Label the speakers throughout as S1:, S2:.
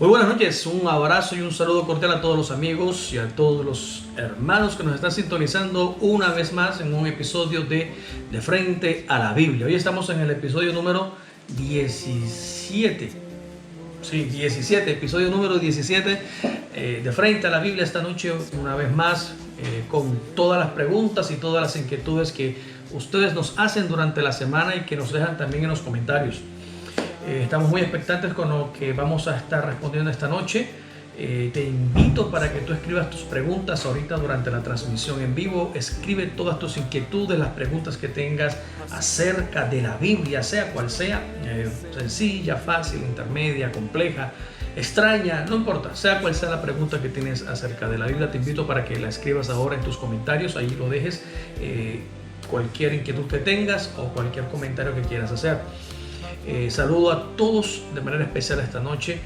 S1: Muy buenas noches, un abrazo y un saludo cordial a todos los amigos y a todos los hermanos que nos están sintonizando una vez más en un episodio de Frente a la Biblia. Hoy estamos en el episodio número 17. Sí, 17, episodio número 17 de Frente a la Biblia esta noche una vez más con todas las preguntas y todas las inquietudes que ustedes nos hacen durante la semana y que nos dejan también en los comentarios. Estamos muy expectantes con lo que vamos a estar respondiendo esta noche. Te invito para que tú escribas tus preguntas ahorita durante la transmisión en vivo. Escribe todas tus inquietudes, las preguntas que tengas acerca de la Biblia, sea cual sea, sencilla, fácil, intermedia, compleja, extraña, no importa, sea cual sea la pregunta que tienes acerca de la Biblia. Te invito para que la escribas ahora en tus comentarios, ahí lo dejes, cualquier inquietud que tengas o cualquier comentario que quieras hacer. Saludo a todos de manera especial esta noche.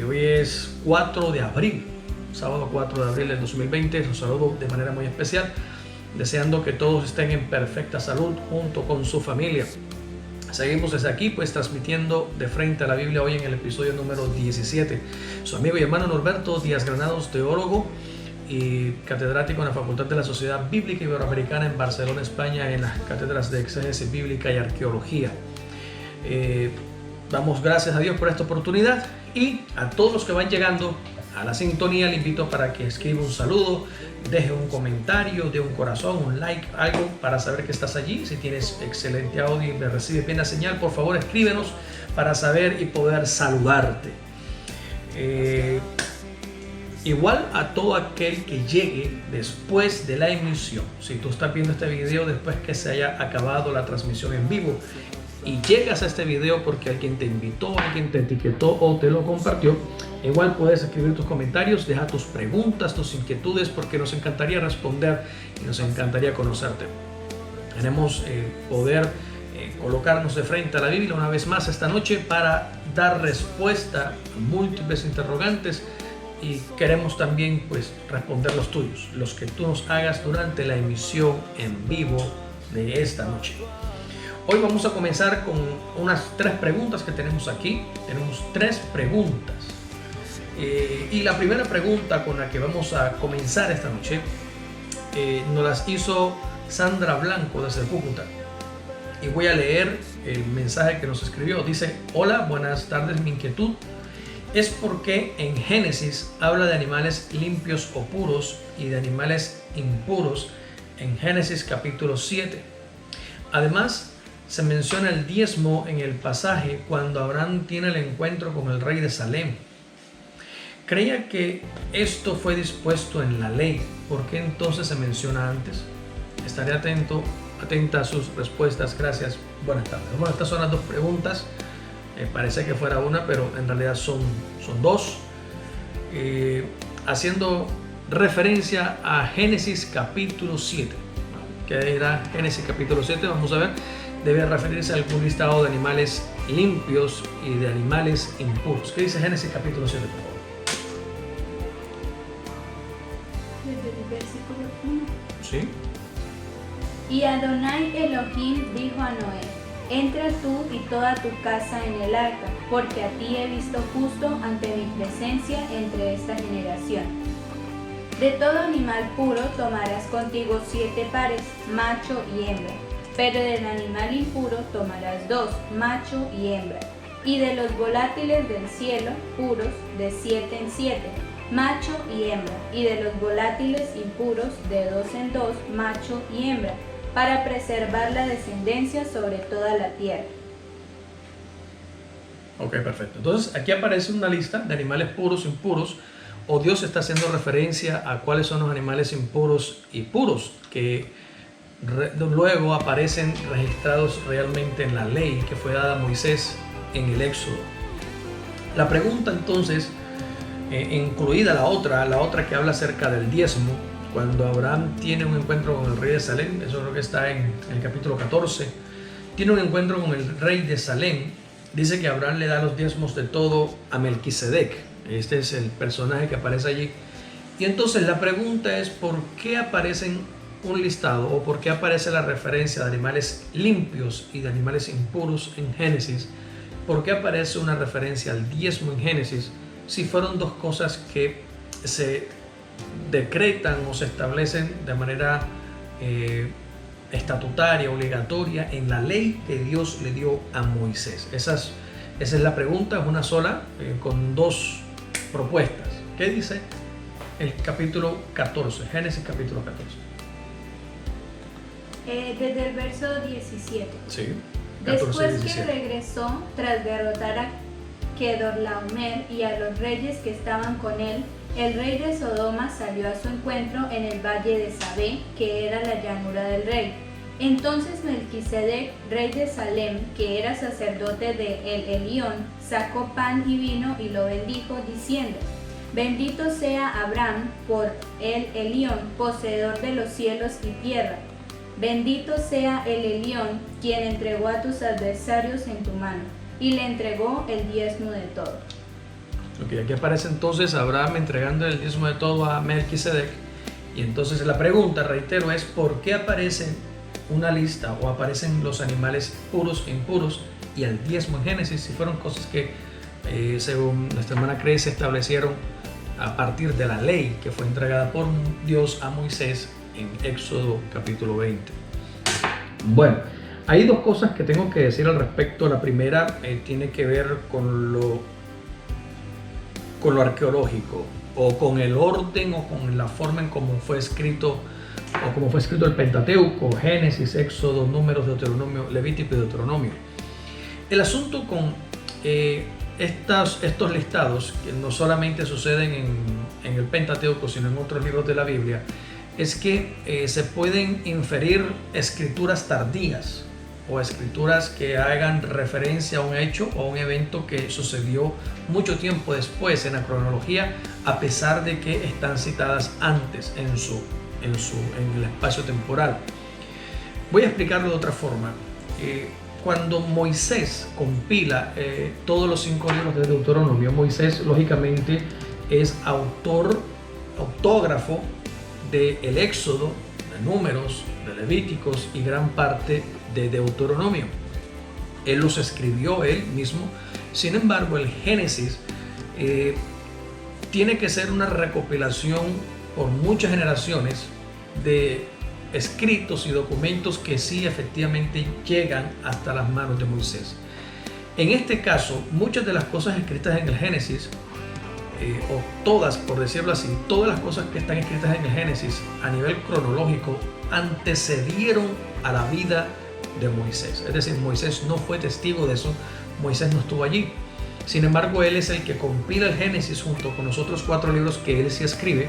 S1: Hoy es 4 de abril, sábado 4 de abril del 2020. Los saludo de manera muy especial, deseando que todos estén en perfecta salud junto con su familia. Seguimos desde aquí pues transmitiendo de Frente a la Biblia hoy en el episodio número 17. Su amigo y hermano Norberto Díaz Granados, teólogo y catedrático en la Facultad de la Sociedad Bíblica Iberoamericana en Barcelona, España, en las cátedras de exégesis bíblica y arqueología. Damos gracias a Dios por esta oportunidad, y a todos los que van llegando a la sintonía le invito para que escriba un saludo, deje un comentario, de un corazón, un like, algo para saber que estás allí. Si tienes excelente audio y me recibes bien la señal, por favor escríbenos para saber y poder saludarte. Igual a todo aquel que llegue después de la emisión. Si tú estás viendo este video después que se haya acabado la transmisión en vivo y llegas a este video porque alguien te invitó, alguien te etiquetó o te lo compartió, igual puedes escribir tus comentarios, deja tus preguntas, tus inquietudes, porque nos encantaría responder y nos encantaría conocerte. Queremos poder colocarnos de frente a la Biblia una vez más esta noche para dar respuesta a múltiples interrogantes, y queremos también pues responder los tuyos, los que tú nos hagas durante la emisión en vivo de esta noche. Hoy vamos a comenzar con unas 3 preguntas que tenemos aquí. Tenemos 3 preguntas. Y la primera pregunta con la que vamos a comenzar esta noche nos las hizo Sandra Blanco desde Cúcuta. Y voy a leer el mensaje que nos escribió. Dice: hola, buenas tardes, mi inquietud es por qué en Génesis habla de animales limpios o puros y de animales impuros en Génesis capítulo 7. Además, se menciona el diezmo en el pasaje cuando Abraham tiene el encuentro con el rey de Salem. Creía que esto fue dispuesto en la ley. ¿Por qué entonces se menciona antes? Estaré atenta a sus respuestas. Gracias. Buenas tardes. Bueno, estas son las 2 preguntas. Parece que fuera una, pero en realidad son 2. Haciendo referencia a Génesis capítulo 7. ¿Qué era Génesis capítulo 7? Vamos a ver. Debe referirse a algún listado de animales limpios y de animales impuros. ¿Qué dice Génesis capítulo 7, por favor?
S2: Desde el versículo 1.
S1: Sí.
S2: Y Adonai Elohim dijo a Noé: entra tú y toda tu casa en el arca, porque a ti he visto justo ante mi presencia entre esta generación. De todo animal puro tomarás contigo 7 pares, macho y hembra. Pero del animal impuro tomarás 2, macho y hembra. Y de los volátiles del cielo, puros, de 7 en 7, macho y hembra. Y de los volátiles impuros, de 2 en 2, macho y hembra, para preservar la descendencia sobre toda la tierra.
S1: Ok, perfecto. Entonces aquí aparece una lista de animales puros, impuros, o Dios está haciendo referencia a cuáles son los animales impuros y puros, que luego aparecen registrados realmente en la ley que fue dada a Moisés en el Éxodo. La pregunta entonces, incluida la otra que habla acerca del diezmo, cuando Abraham tiene un encuentro con el rey de Salem, eso creo que está en el capítulo 14, tiene un encuentro con el rey de Salem, dice que Abraham le da los diezmos de todo a Melquisedec. Este es el personaje que aparece allí. Y entonces la pregunta es: ¿por qué aparecen un listado o por qué aparece la referencia de animales limpios y de animales impuros en Génesis? ¿Por qué aparece una referencia al diezmo en Génesis si fueron dos cosas que se decretan o se establecen de manera estatutaria, obligatoria en la ley que Dios le dio a Moisés. Esa es la pregunta, es una sola, con dos propuestas. ¿Qué dice el capítulo 14? Génesis capítulo 14.
S2: Desde el verso 17.
S1: Sí, 14,
S2: Después
S1: 17.
S2: que regresó, tras derrotar a Kedorlaomer y a los reyes que estaban con él, el rey de Sodoma salió a su encuentro en el valle de Sabé, que era la llanura del rey. Entonces Melquisedec, rey de Salem, que era sacerdote de El Elión, sacó pan y vino y lo bendijo, diciendo: Bendito sea Abraham por El Elión, poseedor de los cielos y tierra. Bendito sea El Elión, quien entregó a tus adversarios en tu mano, y le entregó el diezmo de todo.
S1: Ok, aquí aparece entonces Abraham entregando el diezmo de todo a Melquisedec. Y entonces la pregunta, reitero, es ¿por qué aparece una lista o aparecen los animales puros e impuros y el diezmo en Génesis, si fueron cosas que según nuestra hermana cree se establecieron a partir de la ley que fue entregada por Dios a Moisés en Éxodo capítulo 20? Bueno, hay dos cosas que tengo que decir al respecto. La primera tiene que ver con lo arqueológico, o con el orden, o con la forma en cómo fue escrito, o como fue escrito el Pentateuco: Génesis, Éxodo, Números, Deuteronomio, Levítico y Deuteronomio. El asunto con estos listados, que no solamente suceden en el Pentateuco, sino en otros libros de la Biblia, es que se pueden inferir escrituras tardías o escrituras que hagan referencia a un hecho o a un evento que sucedió mucho tiempo después en la cronología, a pesar de que están citadas antes en el espacio temporal. Voy a explicarlo de otra forma. Cuando Moisés compila todos los 5 libros de Deuteronomio, Moisés lógicamente es autógrafo del Éxodo, de Números, de Levíticos y gran parte de Deuteronomio. Él los escribió él mismo. Sin embargo, el Génesis tiene que ser una recopilación por muchas generaciones de escritos y documentos que sí efectivamente llegan hasta las manos de Moisés. En este caso, muchas de las cosas escritas en el Génesis, o todas, por decirlo así, todas las cosas que están escritas en el Génesis a nivel cronológico antecedieron a la vida de Moisés. Es decir, Moisés no fue testigo de eso, Moisés no estuvo allí. Sin embargo, él es el que compila el Génesis junto con los otros 4 libros que él sí escribe.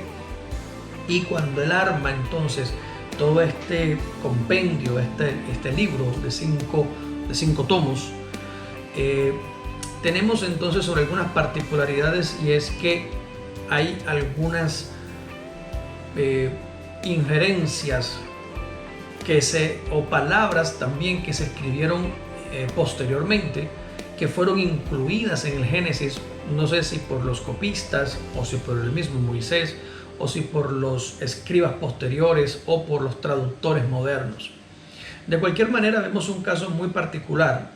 S1: Y cuando él arma entonces todo este compendio, este libro de 5 tomos, tenemos entonces sobre algunas particularidades, y es que hay algunas injerencias o palabras también que se escribieron posteriormente, que fueron incluidas en el Génesis, no sé si por los copistas o si por el mismo Moisés o si por los escribas posteriores o por los traductores modernos. De cualquier manera, vemos un caso muy particular,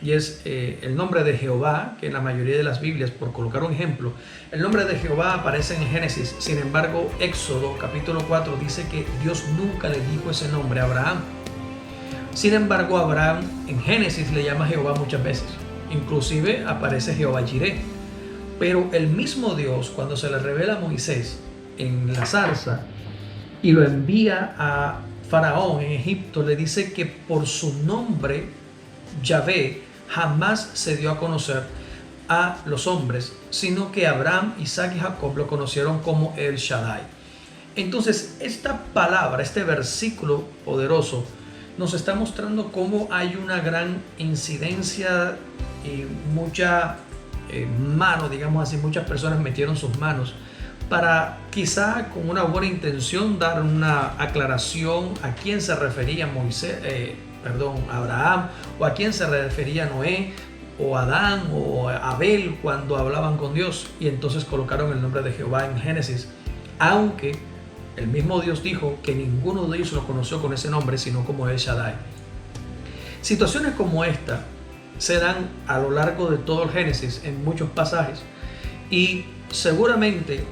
S1: y es el nombre de Jehová, que en la mayoría de las Biblias, por colocar un ejemplo, el nombre de Jehová aparece en Génesis. Sin embargo, Éxodo capítulo 4 dice que Dios nunca le dijo ese nombre a Abraham. Sin embargo, Abraham en Génesis le llama Jehová muchas veces. Inclusive aparece Jehová Jireh. Pero el mismo Dios, cuando se le revela a Moisés en la zarza y lo envía a Faraón en Egipto, le dice que por su nombre, Yahvé, jamás se dio a conocer a los hombres, sino que Abraham, Isaac y Jacob lo conocieron como El Shaddai. Entonces, esta palabra, este versículo poderoso, nos está mostrando cómo hay una gran incidencia y mucha mano, digamos así, muchas personas metieron sus manos para, quizá con una buena intención, dar una aclaración a quién se refería Abraham, o a quién se refería Noé, o Adán, o Abel cuando hablaban con Dios, y entonces colocaron el nombre de Jehová en Génesis, aunque el mismo Dios dijo que ninguno de ellos lo conoció con ese nombre, sino como El Shaddai. Situaciones como esta se dan a lo largo de todo el Génesis en muchos pasajes, Y seguramente,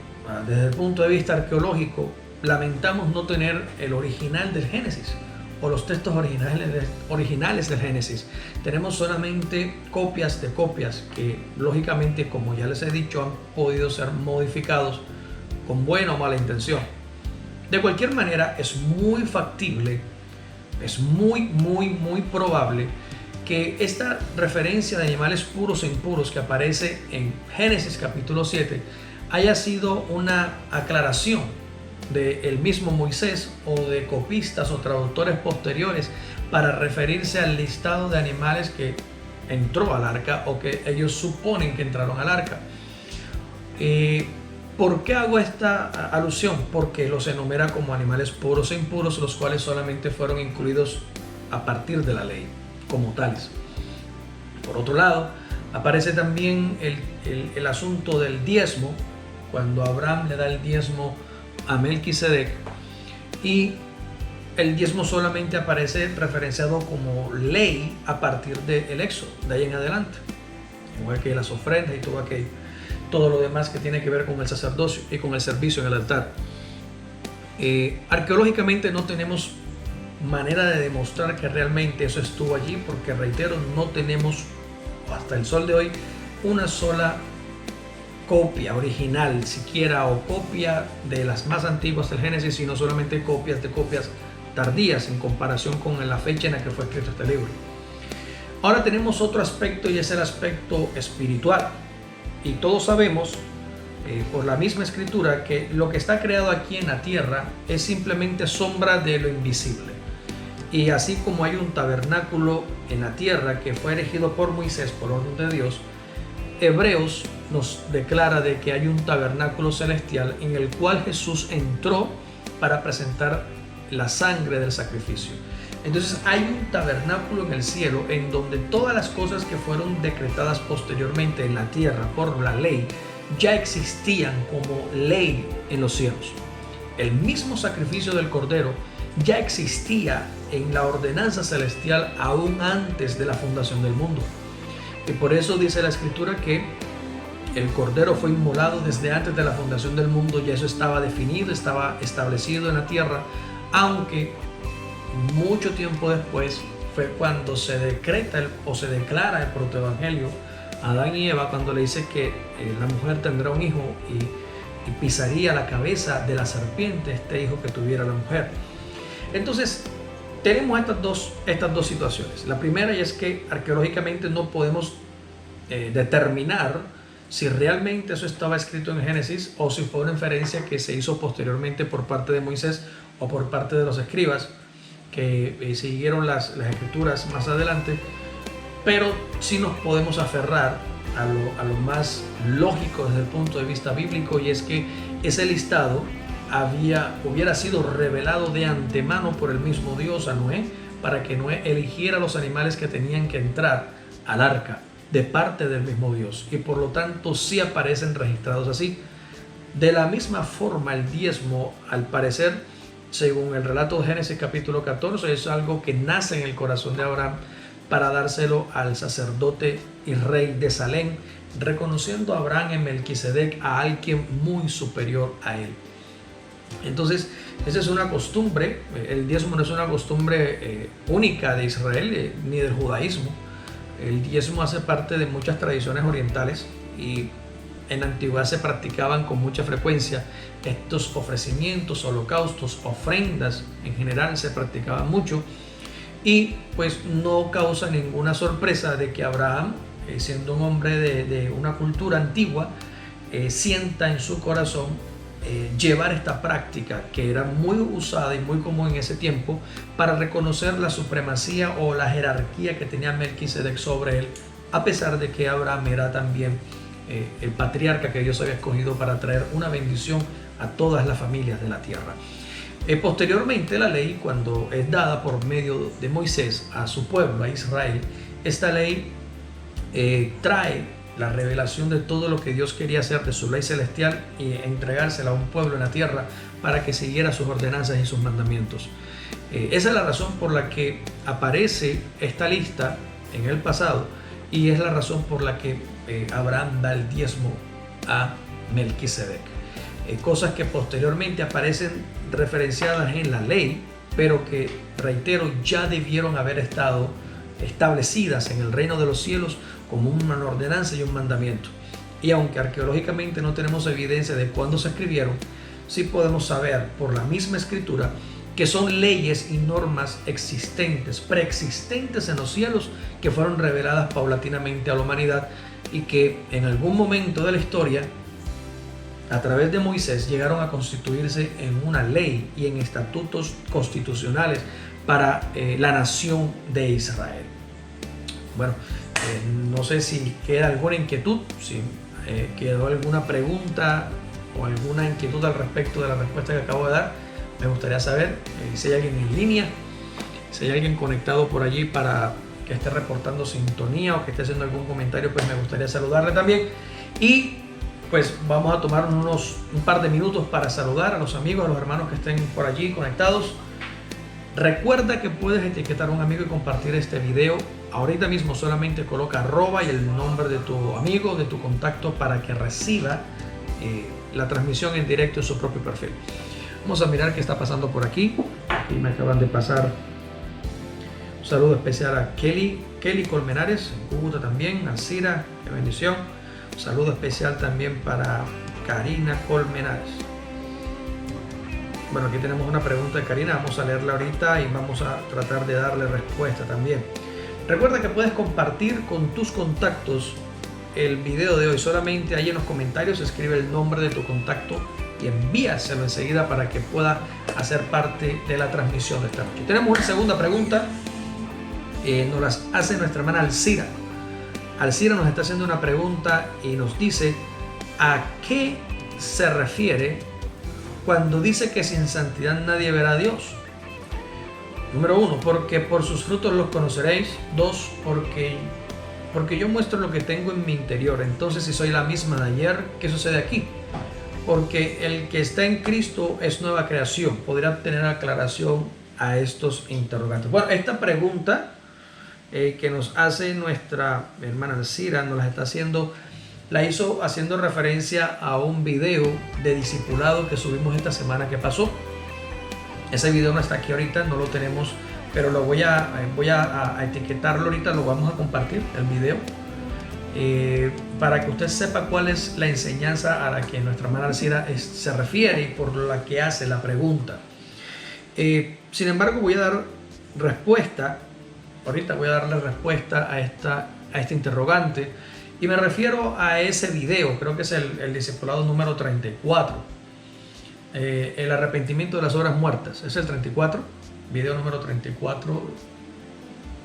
S1: desde el punto de vista arqueológico, lamentamos no tener el original del Génesis o los textos originales del Génesis. Tenemos solamente copias de copias que, lógicamente, como ya les he dicho, han podido ser modificados con buena o mala intención. De cualquier manera, es muy factible, es muy probable que esta referencia de animales puros e impuros que aparece en Génesis capítulo 7 haya sido una aclaración del mismo Moisés o de copistas o traductores posteriores para referirse al listado de animales que entró al arca o que ellos suponen que entraron al arca. ¿Por qué hago esta alusión? Porque los enumera como animales puros e impuros, los cuales solamente fueron incluidos a partir de la ley como tales. Por otro lado, aparece también el asunto del diezmo, cuando Abraham le da el diezmo a Melquisedec, y el diezmo solamente aparece referenciado como ley a partir del Éxodo, de ahí en adelante, igual que las ofrendas y todo lo demás que tiene que ver con el sacerdocio y con el servicio en el altar. Arqueológicamente no tenemos manera de demostrar que realmente eso estuvo allí, porque reitero, no tenemos hasta el sol de hoy una sola copia original siquiera, o copia de las más antiguas del Génesis, sino solamente copias de copias tardías en comparación con la fecha en la que fue escrito este libro. Ahora tenemos otro aspecto, y es el aspecto espiritual, y todos sabemos por la misma escritura que lo que está creado aquí en la tierra es simplemente sombra de lo invisible. Y así como hay un tabernáculo en la tierra que fue erigido por Moisés por orden de Dios, Hebreos nos declara de que hay un tabernáculo celestial en el cual Jesús entró para presentar la sangre del sacrificio. Entonces hay un tabernáculo en el cielo en donde todas las cosas que fueron decretadas posteriormente en la tierra por la ley ya existían como ley en los cielos. El mismo sacrificio del Cordero ya existía en la ordenanza celestial aún antes de la fundación del mundo. Y por eso dice la Escritura que el Cordero fue inmolado desde antes de la fundación del mundo. Ya eso estaba definido, estaba establecido en la tierra, aunque mucho tiempo después fue cuando se decreta o se declara el protoevangelio a Adán y Eva, cuando le dice que la mujer tendrá un hijo y pisaría la cabeza de la serpiente, este hijo que tuviera la mujer. Entonces tenemos estas dos situaciones. La primera es que arqueológicamente no podemos determinar si realmente eso estaba escrito en Génesis o si fue una inferencia que se hizo posteriormente por parte de Moisés o por parte de los escribas que siguieron las escrituras más adelante, pero sí nos podemos aferrar a lo más lógico desde el punto de vista bíblico, y es que ese listado hubiera sido revelado de antemano por el mismo Dios a Noé, para que Noé eligiera los animales que tenían que entrar al arca de parte del mismo Dios, y por lo tanto sí aparecen registrados así. De la misma forma, el diezmo, al parecer, según el relato de Génesis capítulo 14, es algo que nace en el corazón de Abraham para dárselo al sacerdote y rey de Salem, reconociendo a Abraham en Melquisedec a alguien muy superior a él. Entonces, esa es una costumbre. El diezmo no es una costumbre única de Israel ni del judaísmo. El diezmo hace parte de muchas tradiciones orientales, y en la antigüedad se practicaban con mucha frecuencia estos ofrecimientos, holocaustos, ofrendas en general se practicaban mucho, y pues no causa ninguna sorpresa de que Abraham, siendo un hombre de una cultura antigua, sienta en su corazón llevar esta práctica que era muy usada y muy común en ese tiempo, para reconocer la supremacía o la jerarquía que tenía Melquisedec sobre él, a pesar de que Abraham era también el patriarca que Dios había escogido para traer una bendición a todas las familias de la tierra. Posteriormente, la ley, cuando es dada por medio de Moisés a su pueblo, a Israel, esta ley trae la revelación de todo lo que Dios quería hacer de su ley celestial y entregársela a un pueblo en la tierra para que siguiera sus ordenanzas y sus mandamientos. Esa es la razón por la que aparece esta lista en el pasado, y es la razón por la que Abraham da el diezmo a Melquisedec. Cosas que posteriormente aparecen referenciadas en la ley, pero que, reitero, ya debieron haber estado establecidas en el reino de los cielos como una ordenanza y un mandamiento. Y aunque arqueológicamente no tenemos evidencia de cuándo se escribieron, sí podemos saber por la misma escritura que son leyes y normas existentes, preexistentes en los cielos, que fueron reveladas paulatinamente a la humanidad y que en algún momento de la historia, a través de Moisés, llegaron a constituirse en una ley y en estatutos constitucionales para la nación de Israel. Bueno, no sé si queda alguna inquietud, si quedó alguna pregunta o alguna inquietud al respecto de la respuesta que acabo de dar. Me gustaría saber si hay alguien en línea, si hay alguien conectado por allí para que esté reportando sintonía o que esté haciendo algún comentario, pues me gustaría saludarle también. Y pues vamos a tomar un par de minutos para saludar a los amigos, a los hermanos que estén por allí conectados. Recuerda que puedes etiquetar a un amigo y compartir este video. Ahorita mismo solamente coloca @ y el nombre de tu amigo, de tu contacto, para que reciba la transmisión en directo en su propio perfil. Vamos a mirar qué está pasando por aquí. Aquí me acaban de pasar un saludo especial a Kelly Colmenares, en Cúcuta también, Alcira, qué bendición. Un saludo especial también para Karina Colmenares. Bueno, aquí tenemos una pregunta de Karina, vamos a leerla ahorita y vamos a tratar de darle respuesta también. Recuerda que puedes compartir con tus contactos el video de hoy. Solamente ahí en los comentarios escribe el nombre de tu contacto y envíaselo enseguida para que pueda hacer parte de la transmisión de esta noche. Tenemos una segunda pregunta, nos las hace nuestra hermana Alcira. Alcira nos está haciendo una pregunta y nos dice: ¿a qué se refiere cuando dice que sin santidad nadie verá a Dios? Número 1, porque por sus frutos los conoceréis. 2, porque yo muestro lo que tengo en mi interior. Entonces, si soy la misma de ayer, ¿qué sucede aquí? Porque el que está en Cristo es nueva creación. Podría tener aclaración a estos interrogantes. Bueno, esta pregunta que nos hace nuestra hermana Alcira, nos la está haciendo, la hizo haciendo referencia a un video de discipulado que subimos esta semana que pasó. Ese video no está aquí ahorita, no lo tenemos, pero lo voy a etiquetarlo ahorita, lo vamos a compartir, el video, para que usted sepa cuál es la enseñanza a la que nuestra hermana Alcira se refiere y por la que hace la pregunta. Sin embargo, voy a dar respuesta, ahorita voy a darle respuesta a este interrogante, y me refiero a ese video, creo que es el discipulado número 34, el arrepentimiento de las obras muertas. Es el 34, video número 34,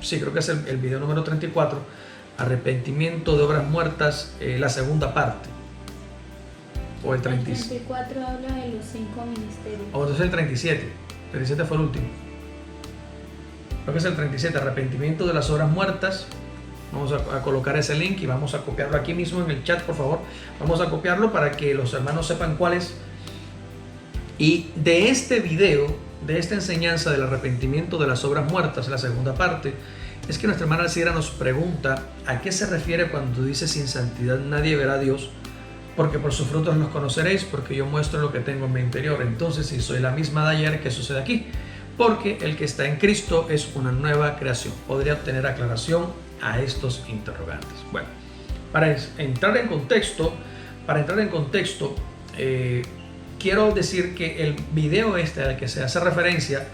S1: sí, creo que es el video número 34, arrepentimiento de obras muertas, la segunda parte. O el
S2: 34 habla de los 5 ministerios.
S1: O entonces el 37 fue el último. Creo que es el 37, arrepentimiento de las obras muertas. Vamos a colocar ese link y vamos a copiarlo aquí mismo en el chat, por favor. Vamos a copiarlo para que los hermanos sepan cuál es. Y de este video, de esta enseñanza del arrepentimiento de las obras muertas, la segunda parte, es que nuestra hermana Alcira nos pregunta a qué se refiere cuando dice sin santidad nadie verá a Dios, porque por sus frutos los conoceréis, porque yo muestro lo que tengo en mi interior. Entonces, si soy la misma de ayer, ¿qué sucede aquí? Porque el que está en Cristo es una nueva creación. Podría obtener aclaración a estos interrogantes. Bueno, para entrar en contexto, quiero decir que el video al que se hace referencia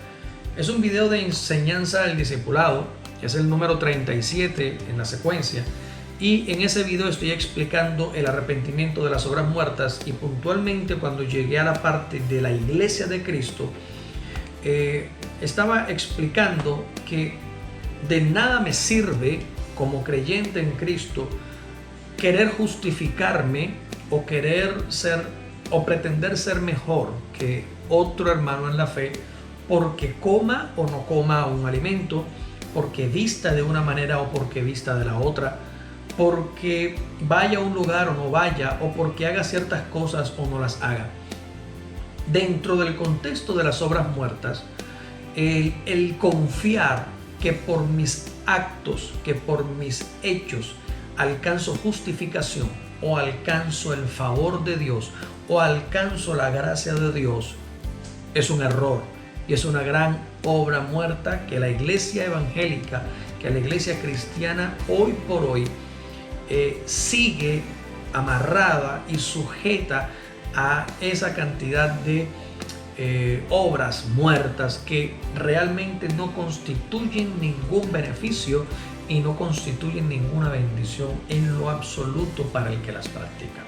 S1: es un video de enseñanza del discipulado, que es el número 37 en la secuencia, y en ese video estoy explicando el arrepentimiento de las obras muertas, y puntualmente cuando llegué a la parte de la iglesia de Cristo, estaba explicando que de nada me sirve como creyente en Cristo querer justificarme o querer ser o pretender ser mejor que otro hermano en la fe porque coma o no coma un alimento, porque vista de una manera o porque vista de la otra, porque vaya a un lugar o no vaya, o porque haga ciertas cosas o no las haga. Dentro del contexto de las obras muertas, el confiar que por mis actos, que por mis hechos alcanzo justificación, o alcanzo el favor de Dios o alcanzo la gracia de Dios, es un error y es una gran obra muerta que la iglesia evangélica, que la iglesia cristiana hoy por hoy sigue amarrada y sujeta a esa cantidad de obras muertas que realmente no constituyen ningún beneficio y no constituyen ninguna bendición en lo absoluto para el que las practica.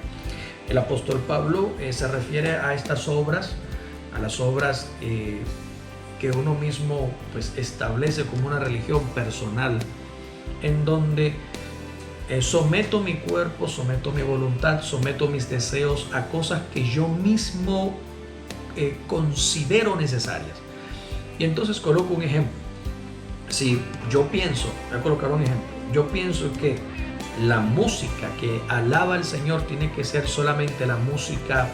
S1: El apóstol Pablo se refiere a estas obras, a las obras que uno mismo pues establece como una religión personal, en donde someto mi cuerpo, someto mi voluntad, someto mis deseos a cosas que yo mismo considero necesarias. Y entonces coloco un ejemplo. Si yo pienso, voy a colocar un ejemplo, yo pienso que la música que alaba al Señor tiene que ser solamente la música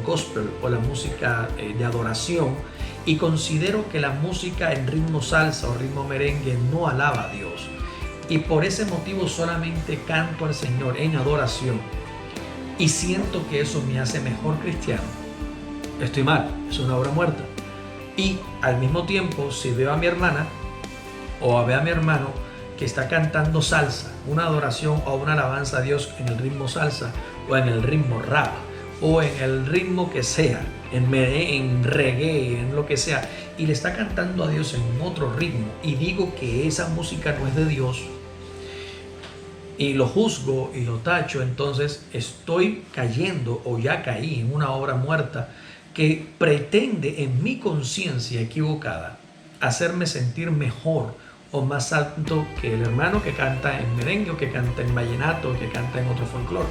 S1: gospel o la música de adoración, y considero que la música en ritmo salsa o ritmo merengue no alaba a Dios, y por ese motivo solamente canto al Señor en adoración, y siento que eso me hace mejor cristiano, estoy mal, es una obra muerta. Y al mismo tiempo, si veo a mi hermana o veo a mi hermano que está cantando salsa, una adoración o una alabanza a Dios en el ritmo salsa o en el ritmo rap o en el ritmo que sea, en reggae, en lo que sea, y le está cantando a Dios en otro ritmo, y digo que esa música no es de Dios y lo juzgo y lo tacho, entonces estoy cayendo o ya caí en una obra muerta que pretende en mi conciencia equivocada hacerme sentir mejor o más alto que el hermano que canta en merengue o que canta en vallenato o que canta en otro folclore.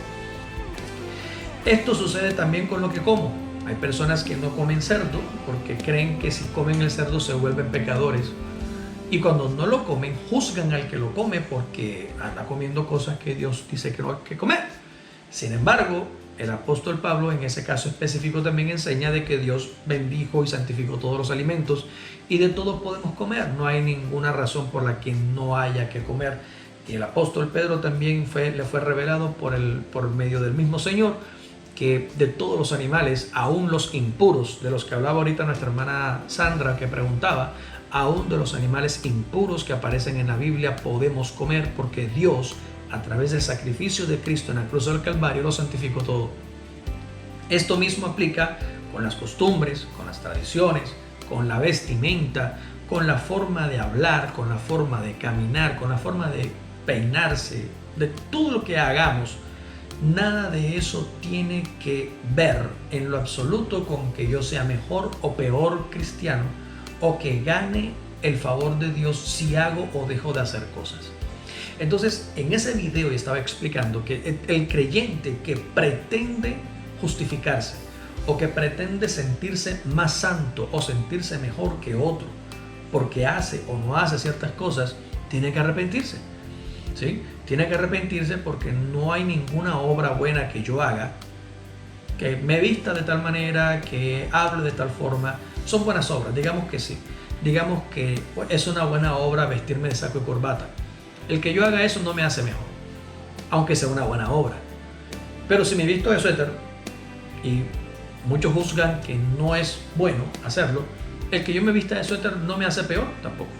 S1: Esto sucede también con lo que como. Hay personas que no comen cerdo porque creen que si comen el cerdo se vuelven pecadores, y cuando no lo comen juzgan al que lo come porque anda comiendo cosas que Dios dice que no hay que comer. Sin embargo, el apóstol Pablo en ese caso específico también enseña de que Dios bendijo y santificó todos los alimentos y de todos podemos comer. No hay ninguna razón por la que no haya que comer. Y el apóstol Pedro también le fue revelado por medio del mismo Señor que de todos los animales, aún los impuros, de los que hablaba ahorita nuestra hermana Sandra que preguntaba, aún de los animales impuros que aparecen en la Biblia podemos comer, porque Dios, a través del sacrificio de Cristo en la cruz del Calvario, lo santificó todo. Esto mismo aplica con las costumbres, con las tradiciones, con la vestimenta, con la forma de hablar, con la forma de caminar, con la forma de peinarse, de todo lo que hagamos. Nada de eso tiene que ver en lo absoluto con que yo sea mejor o peor cristiano o que gane el favor de Dios si hago o dejo de hacer cosas. Entonces, en ese video estaba explicando que el creyente que pretende justificarse o que pretende sentirse más santo o sentirse mejor que otro porque hace o no hace ciertas cosas, tiene que arrepentirse. ¿Sí? Tiene que arrepentirse porque no hay ninguna obra buena que yo haga, que me vista de tal manera, que hable de tal forma. Son buenas obras, digamos que sí. Digamos que es una buena obra vestirme de saco y corbata. El que yo haga eso no me hace mejor, aunque sea una buena obra. Pero si me visto de suéter, y muchos juzgan que no es bueno hacerlo, el que yo me vista de suéter no me hace peor tampoco.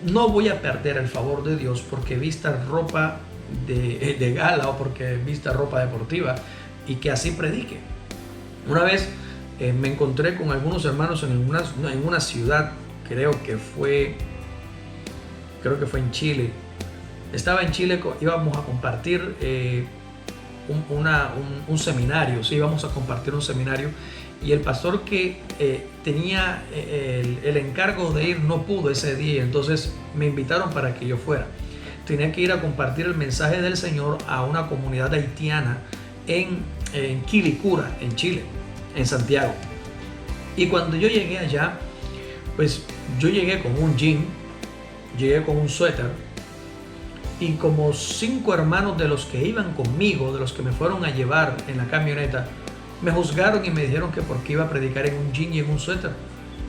S1: No voy a perder el favor de Dios porque vista ropa de gala o porque vista ropa deportiva y que así predique. Una vez me encontré con algunos hermanos en una ciudad, creo que fue en Chile. Estaba en Chile, íbamos a compartir un seminario, sí, íbamos a compartir un seminario, y el pastor que tenía el encargo de ir no pudo ese día, entonces me invitaron para que yo fuera. Tenía que ir a compartir el mensaje del Señor a una comunidad haitiana en Quilicura, en Chile, en Santiago. Y cuando yo llegué allá, pues yo llegué con un jean, llegué con un suéter, y como 5 hermanos de los que iban conmigo, de los que me fueron a llevar en la camioneta, me juzgaron y me dijeron que por qué iba a predicar en un jean y en un suéter,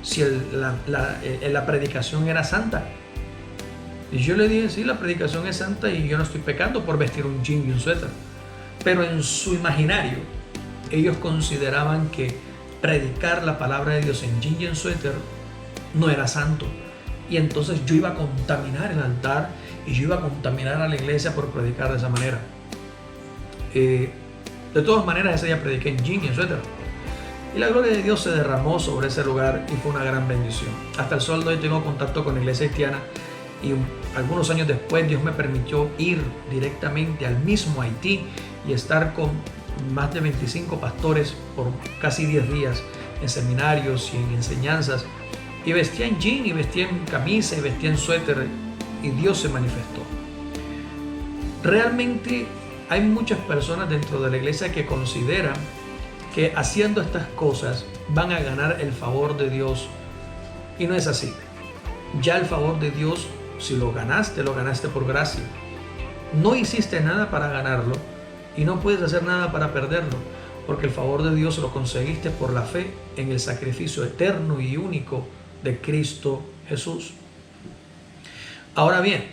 S1: si la predicación era santa. Y yo le dije, sí, la predicación es santa y yo no estoy pecando por vestir un jean y un suéter. pero en su imaginario ellos consideraban que predicar la palabra de Dios en jean y en suéter no era santo. Y entonces yo iba a contaminar el altar y yo iba a contaminar a la iglesia por predicar de esa manera. De todas maneras, ese día prediqué en jean y en suéter. Y la gloria de Dios se derramó sobre ese lugar y fue una gran bendición. Hasta el sol de hoy tengo contacto con la iglesia haitiana y algunos años después Dios me permitió ir directamente al mismo Haití y estar con más de 25 pastores por casi 10 días en seminarios y en enseñanzas. Y vestía en jean y vestía en camisa y vestía en suéter y Dios se manifestó. Realmente hay muchas personas dentro de la iglesia que consideran que haciendo estas cosas van a ganar el favor de Dios y no es así. Ya el favor de Dios, si lo ganaste por gracia. No hiciste nada para ganarlo y no puedes hacer nada para perderlo, porque el favor de Dios lo conseguiste por la fe en el sacrificio eterno y único de Cristo Jesús. Ahora bien,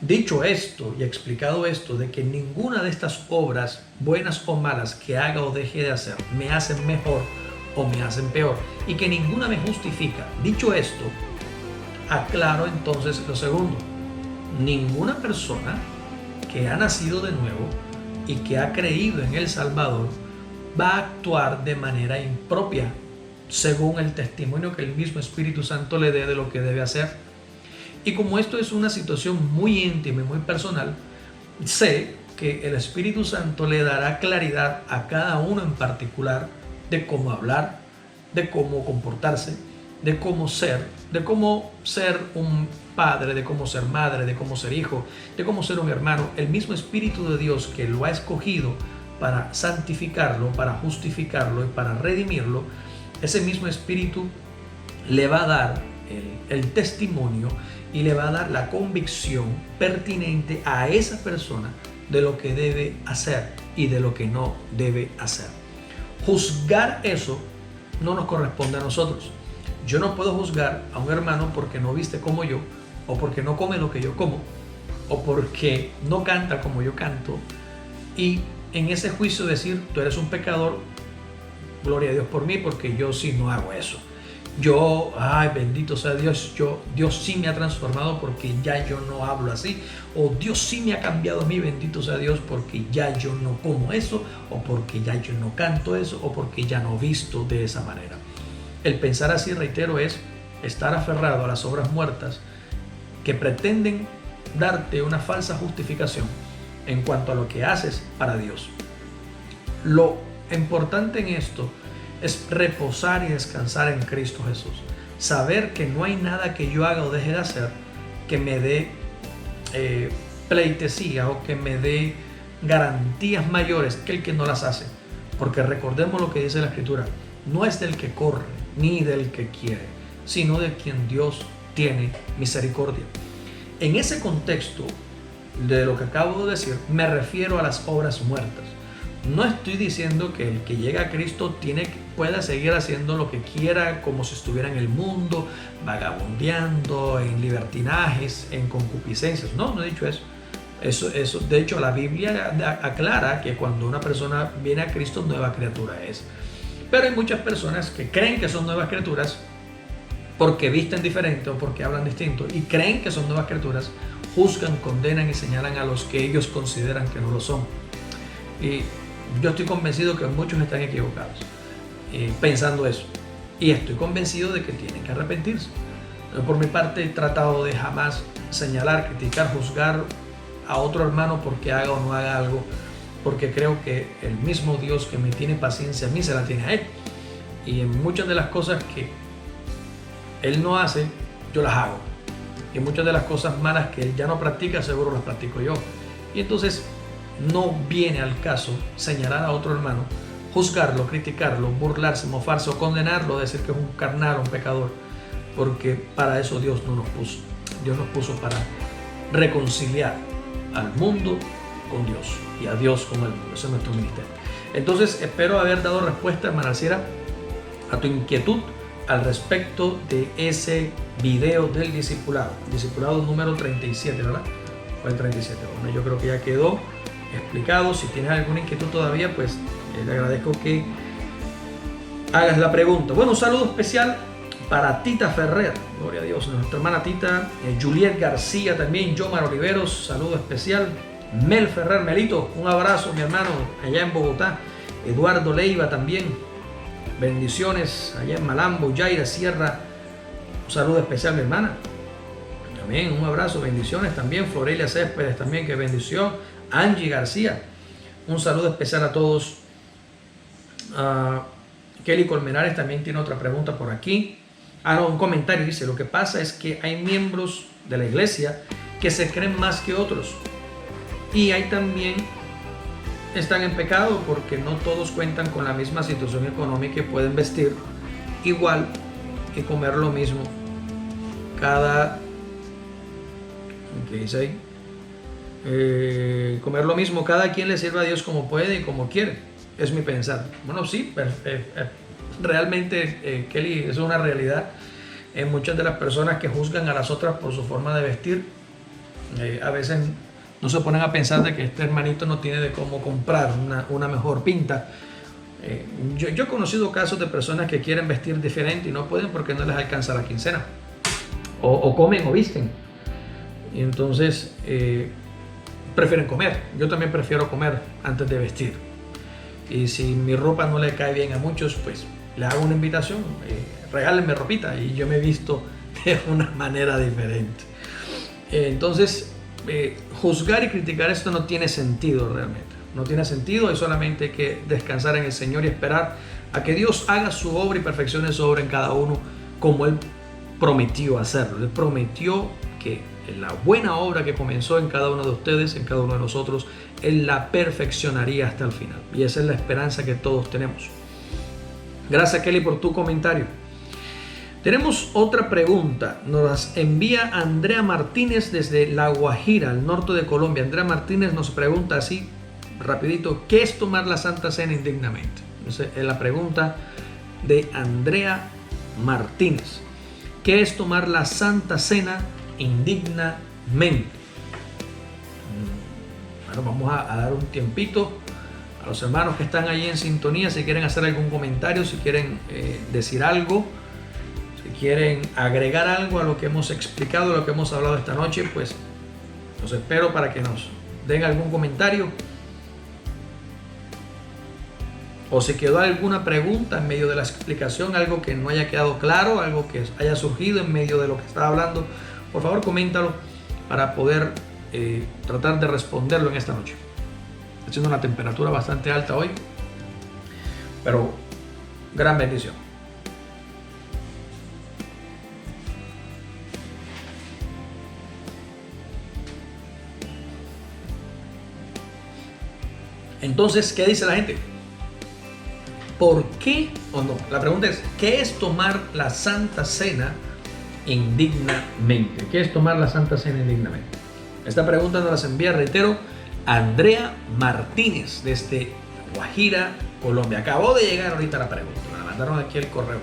S1: dicho esto y explicado esto de que ninguna de estas obras, buenas o malas, que haga o deje de hacer, me hacen mejor o me hacen peor, y que ninguna me justifica. Dicho esto, aclaro entonces lo segundo. Ninguna persona que ha nacido de nuevo y que ha creído en el Salvador va a actuar de manera impropia, según el testimonio que el mismo Espíritu Santo le dé de lo que debe hacer. Y como esto es una situación muy íntima y muy personal, sé que el Espíritu Santo le dará claridad a cada uno en particular de cómo hablar, de cómo comportarse, de cómo ser un padre, de cómo ser madre, de cómo ser hijo, de cómo ser un hermano. El mismo Espíritu de Dios que lo ha escogido para santificarlo, para justificarlo y para redimirlo, ese mismo Espíritu le va a dar el testimonio y le va a dar la convicción pertinente a esa persona de lo que debe hacer y de lo que no debe hacer. Juzgar eso no nos corresponde a nosotros. Yo no puedo juzgar a un hermano porque no viste como yo, o porque no come lo que yo como, o porque no canta como yo canto, y en ese juicio decir, tú eres un pecador, gloria a Dios por mí, porque yo sí no hago eso. Yo, ay, bendito sea Dios, Dios sí me ha transformado porque ya yo no hablo así, o Dios sí me ha cambiado a mí, bendito sea Dios, porque ya yo no como eso, o porque ya yo no canto eso, o porque ya no visto de esa manera. El pensar así, reitero, es estar aferrado a las obras muertas que pretenden darte una falsa justificación en cuanto a lo que haces para Dios. Lo importante en esto es reposar y descansar en Cristo Jesús. Saber que no hay nada que yo haga o deje de hacer que me dé pleitesía o que me dé garantías mayores que el que no las hace. Porque recordemos lo que dice la Escritura. No es del que corre ni del que quiere, sino de quien Dios tiene misericordia. En ese contexto de lo que acabo de decir, me refiero a las obras muertas. No estoy diciendo que el que llega a Cristo pueda seguir haciendo lo que quiera como si estuviera en el mundo, vagabundeando, en libertinajes, en concupiscencias. No he dicho eso. Eso. De hecho, la Biblia aclara que cuando una persona viene a Cristo, nueva criatura es. Pero hay muchas personas que creen que son nuevas criaturas porque visten diferente o porque hablan distinto y creen que son nuevas criaturas, juzgan, condenan y señalan a los que ellos consideran que no lo son. Y yo estoy convencido que muchos están equivocados pensando eso. Y estoy convencido de que tienen que arrepentirse. Por mi parte, he tratado de jamás señalar, criticar, juzgar a otro hermano porque haga o no haga algo, porque creo que el mismo Dios que me tiene paciencia a mí se la tiene a Él. Y en muchas de las cosas que Él no hace, yo las hago. Y muchas de las cosas malas que Él ya no practica, seguro las practico yo. Y entonces no viene al caso señalar a otro hermano, juzgarlo, criticarlo, burlarse, mofarse o condenarlo, decir que es un carnal, un pecador, porque para eso Dios no nos puso. Dios nos puso para reconciliar al mundo con Dios y a Dios con el mundo. Ese es nuestro ministerio. Entonces espero haber dado respuesta, hermana Alciera, a tu inquietud al respecto de ese video del discipulado número 37, ¿verdad? Fue el 37. Bueno, yo creo que ya quedó explicado. Si tienes alguna inquietud todavía, pues te agradezco que hagas la pregunta. Bueno, un saludo especial para Tita Ferrer, gloria a Dios, nuestra hermana Tita, Juliet García también, Yomar Oliveros, saludo especial. Mel Ferrer, Melito, un abrazo, mi hermano, allá en Bogotá. Eduardo Leiva también, bendiciones allá en Malambo. Yaira Sierra, un saludo especial, mi hermana. También un abrazo, bendiciones también. Florelia Céspedes también, que bendición. Angie García, un saludo especial a todos. Kelly Colmenares también tiene otra pregunta por aquí. No, un comentario, dice: lo que pasa es que hay miembros de la iglesia que se creen más que otros, y hay también están en pecado porque no todos cuentan con la misma situación económica y pueden vestir igual y comer lo mismo. ¿Qué dice ahí? Comer lo mismo, cada quien le sirve a Dios como puede y como quiere. Es mi pensar. Bueno, sí, realmente, Kelly, eso es una realidad. Muchas de las personas que juzgan a las otras por su forma de vestir, a veces no se ponen a pensar de que este hermanito no tiene de cómo comprar una mejor pinta. Yo he conocido casos de personas que quieren vestir diferente y no pueden porque no les alcanza la quincena. O comen o visten. Y entonces prefieren comer. Yo también prefiero comer antes de vestir. Y si mi ropa no le cae bien a muchos, pues le hago una invitación. Regálenme ropita y yo me visto de una manera diferente. Entonces, juzgar y criticar esto no tiene sentido realmente. No tiene sentido, hay solamente que descansar en el Señor y esperar a que Dios haga su obra y perfeccione su obra en cada uno como Él prometió hacerlo. Él prometió que la buena obra que comenzó en cada uno de ustedes, en cada uno de nosotros, Él la perfeccionaría hasta el final. Y esa es la esperanza que todos tenemos. Gracias, Kelly, por tu comentario. Tenemos otra pregunta, nos las envía Andrea Martínez desde La Guajira, al norte de Colombia. Andrea Martínez nos pregunta así, rapidito: ¿qué es tomar la Santa Cena indignamente? Esa es la pregunta de Andrea Martínez. ¿Qué es tomar la Santa Cena indignamente? Bueno, vamos a dar un tiempito a los hermanos que están ahí en sintonía, si quieren hacer algún comentario, si quieren decir algo, quieren agregar algo a lo que hemos explicado, a lo que hemos hablado esta noche, pues los espero para que nos den algún comentario. O si quedó alguna pregunta en medio de la explicación, algo que no haya quedado claro, algo que haya surgido en medio de lo que estaba hablando, por favor coméntalo para poder tratar de responderlo en esta noche. Está haciendo una temperatura bastante alta hoy, pero gran bendición. Entonces, ¿qué dice la gente? ¿Por qué o no? La pregunta es: ¿qué es tomar la Santa Cena indignamente? ¿Qué es tomar la Santa Cena indignamente? Esta pregunta nos la envía, reitero, Andrea Martínez desde Guajira, Colombia. Acabó de llegar ahorita la pregunta, me la mandaron aquí al correo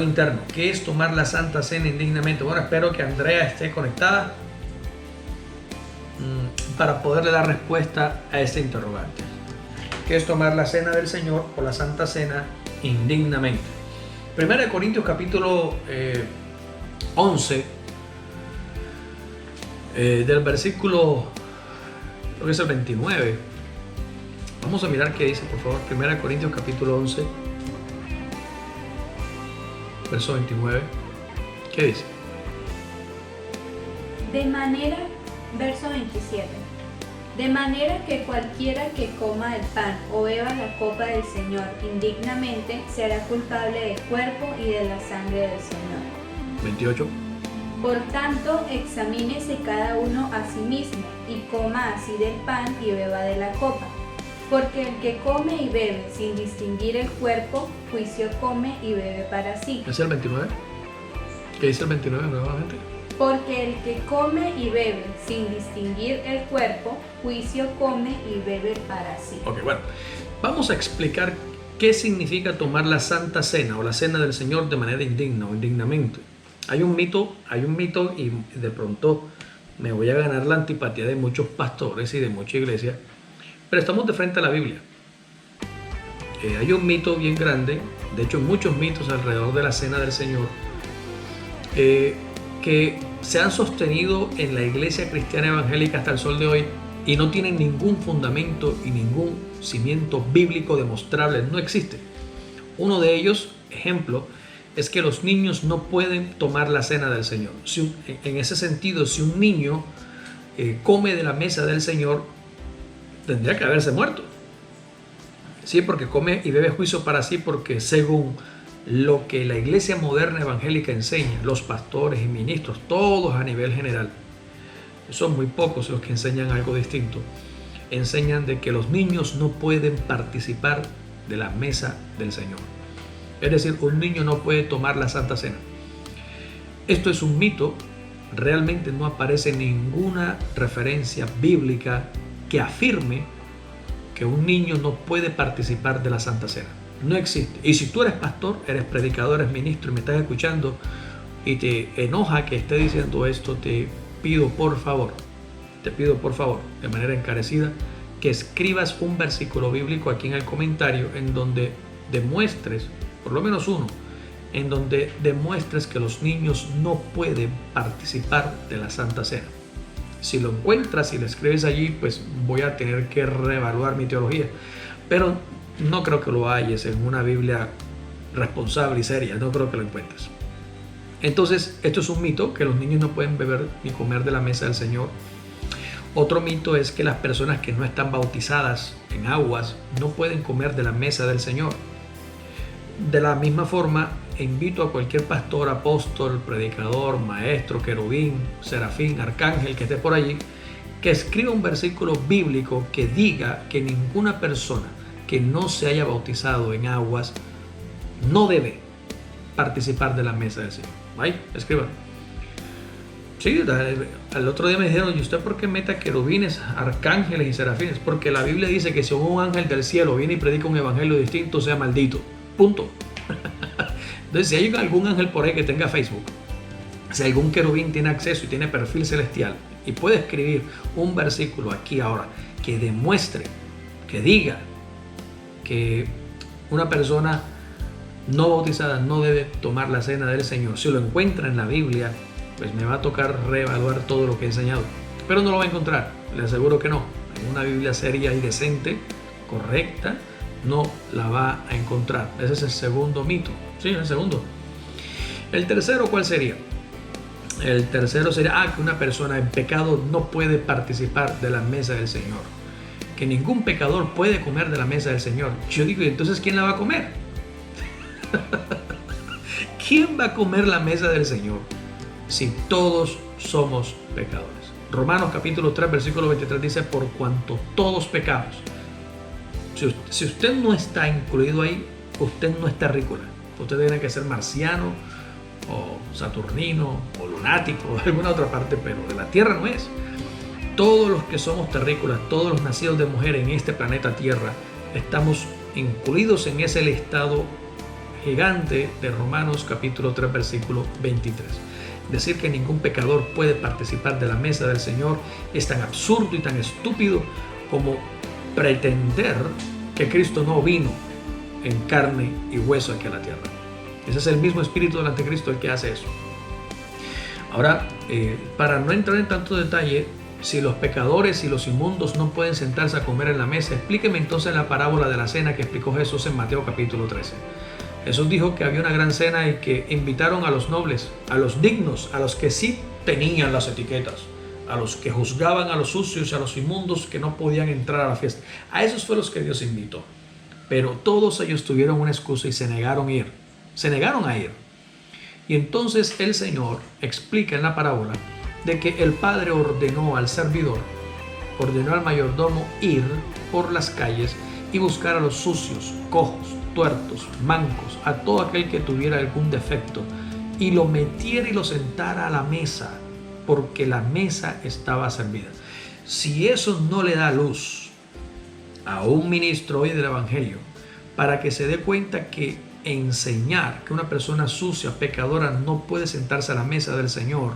S1: interno. ¿Qué es tomar la Santa Cena indignamente? Bueno, espero que Andrea esté conectada para poderle dar respuesta a este interrogante. ¿Qué es tomar la cena del Señor o la Santa Cena indignamente? 1 Corintios capítulo 11, del versículo, creo que es el 29. Vamos a mirar qué dice, por favor. 1 Corintios capítulo 11, verso 29. ¿Qué dice?
S2: Verso 27. De manera que cualquiera que coma el pan o beba la copa del Señor indignamente será culpable del cuerpo y de la sangre del Señor.
S1: 28.
S2: Por tanto, examínese cada uno a sí mismo y coma así del pan y beba de la copa. Porque el que come y bebe sin distinguir el cuerpo, juicio come y bebe para sí.
S1: ¿Es el 29? ¿Qué dice el 29 nuevamente?
S2: Porque el que come y bebe sin distinguir el cuerpo, juicio come y bebe para sí.
S1: Ok, bueno, vamos a explicar qué significa tomar la Santa Cena o la Cena del Señor de manera indigna o indignamente. Hay un mito y de pronto me voy a ganar la antipatía de muchos pastores y de mucha iglesia, pero estamos de frente a la Biblia. Hay un mito bien grande, de hecho muchos mitos alrededor de la Cena del Señor, que se han sostenido en la iglesia cristiana evangélica hasta el sol de hoy y no tienen ningún fundamento y ningún cimiento bíblico demostrable, no existe. Uno de ellos, ejemplo, es que los niños no pueden tomar la cena del Señor. En ese sentido, si un niño come de la mesa del Señor, tendría que haberse muerto. Sí, porque come y bebe juicio para sí, porque según lo que la iglesia moderna evangélica enseña, los pastores y ministros, todos a nivel general, son muy pocos los que enseñan algo distinto, enseñan de que los niños no pueden participar de la mesa del Señor. Es decir, un niño no puede tomar la Santa Cena. Esto es un mito, realmente no aparece ninguna referencia bíblica que afirme que un niño no puede participar de la Santa Cena. No existe. Y si tú eres pastor, eres predicador, eres ministro y me estás escuchando y te enoja que esté diciendo esto, te pido por favor, de manera encarecida, que escribas un versículo bíblico aquí en el comentario en donde demuestres, por lo menos uno, en donde demuestres que los niños no pueden participar de la Santa Cena. Si lo encuentras y lo escribes allí, pues voy a tener que reevaluar mi teología, pero no creo que lo halles en una Biblia responsable y seria, no creo que lo encuentres. Entonces, esto es un mito, que los niños no pueden beber ni comer de la mesa del Señor. Otro mito es que las personas que no están bautizadas en aguas no pueden comer de la mesa del Señor. De la misma forma, invito a cualquier pastor, apóstol, predicador, maestro, querubín, serafín, arcángel que esté por allí, que escriba un versículo bíblico que diga que ninguna persona que no se haya bautizado en aguas no debe participar de la mesa del Señor. Ahí, escriban. Sí, al otro día me dijeron, ¿y usted por qué mete a querubines, arcángeles y serafines? Porque la Biblia dice que si un ángel del cielo viene y predica un evangelio distinto, sea maldito. Punto. Entonces, si hay algún ángel por ahí que tenga Facebook, si algún querubín tiene acceso y tiene perfil celestial y puede escribir un versículo aquí ahora que demuestre, que diga que una persona no bautizada no debe tomar la cena del Señor, si lo encuentra en la Biblia, pues me va a tocar reevaluar todo lo que he enseñado. Pero no lo va a encontrar, le aseguro que no. En una Biblia seria y decente, correcta, no la va a encontrar. Ese es el segundo mito. Sí, el segundo. El tercero, ¿cuál sería? El tercero sería que una persona en pecado no puede participar de la mesa del Señor. Que ningún pecador puede comer de la mesa del Señor. Yo digo, ¿y entonces quién la va a comer? ¿Quién va a comer la mesa del Señor si todos somos pecadores? Romanos capítulo 3, versículo 23 dice, por cuanto todos pecamos. Si usted no está incluido ahí, usted no es terrícola. Usted tiene que ser marciano o saturnino o lunático o de alguna otra parte, pero de la tierra no es. Todos los que somos terrícolas, todos los nacidos de mujer en este planeta Tierra, estamos incluidos en ese listado gigante de Romanos capítulo 3, versículo 23. Decir que ningún pecador puede participar de la mesa del Señor es tan absurdo y tan estúpido como pretender que Cristo no vino en carne y hueso aquí a la tierra. Ese es el mismo espíritu del anticristo el que hace eso. Ahora, para no entrar en tanto detalle, si los pecadores y los inmundos no pueden sentarse a comer en la mesa, explíqueme entonces la parábola de la cena que explicó Jesús en Mateo capítulo 13. Jesús dijo que había una gran cena y que invitaron a los nobles, a los dignos, a los que sí tenían las etiquetas, a los que juzgaban a los sucios y a los inmundos que no podían entrar a la fiesta. A esos fue los que Dios invitó. Pero todos ellos tuvieron una excusa y se negaron a ir. Se negaron a ir. Y entonces el Señor explica en la parábola de que el Padre ordenó al servidor, ordenó al mayordomo ir por las calles y buscar a los sucios, cojos, tuertos, mancos, a todo aquel que tuviera algún defecto, y lo metiera y lo sentara a la mesa, porque la mesa estaba servida. Si eso no le da luz a un ministro hoy del Evangelio para que se dé cuenta que enseñar que una persona sucia, pecadora, no puede sentarse a la mesa del Señor,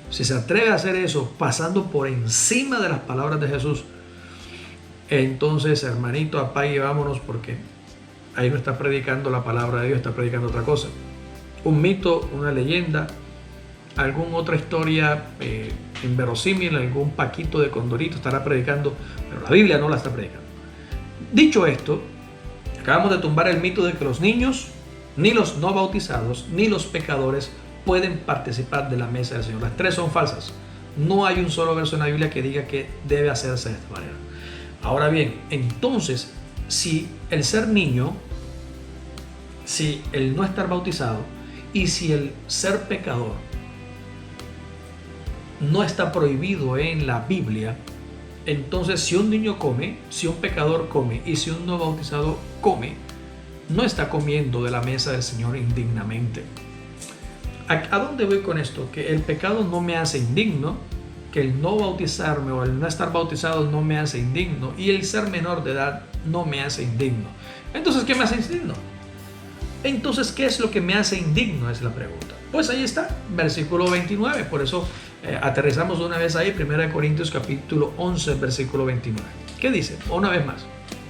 S1: si se atreve a hacer eso pasando por encima de las palabras de Jesús, entonces, hermanito, apague y vámonos, porque ahí no está predicando la palabra de Dios, está predicando otra cosa. Un mito, una leyenda, alguna otra historia inverosímil, algún paquito de Condorito estará predicando, pero la Biblia no la está predicando. Dicho esto, acabamos de tumbar el mito de que los niños, ni los no bautizados, ni los pecadores pueden participar de la mesa del Señor. Las tres son falsas. No hay un solo verso en la Biblia que diga que debe hacerse de esta manera. Ahora bien, entonces, si el ser niño, si el no estar bautizado y si el ser pecador no está prohibido en la Biblia, entonces si un niño come, si un pecador come y si un no bautizado come, no está comiendo de la mesa del Señor indignamente. ¿A dónde voy con esto? Que el pecado no me hace indigno, que el no bautizarme o el no estar bautizado no me hace indigno, y el ser menor de edad no me hace indigno. Entonces, ¿qué me hace indigno? Entonces, ¿qué es lo que me hace indigno? Es la pregunta. Pues ahí está, versículo 29. Por eso aterrizamos una vez ahí, 1 Corintios capítulo 11, versículo 29. ¿Qué dice? Una vez más.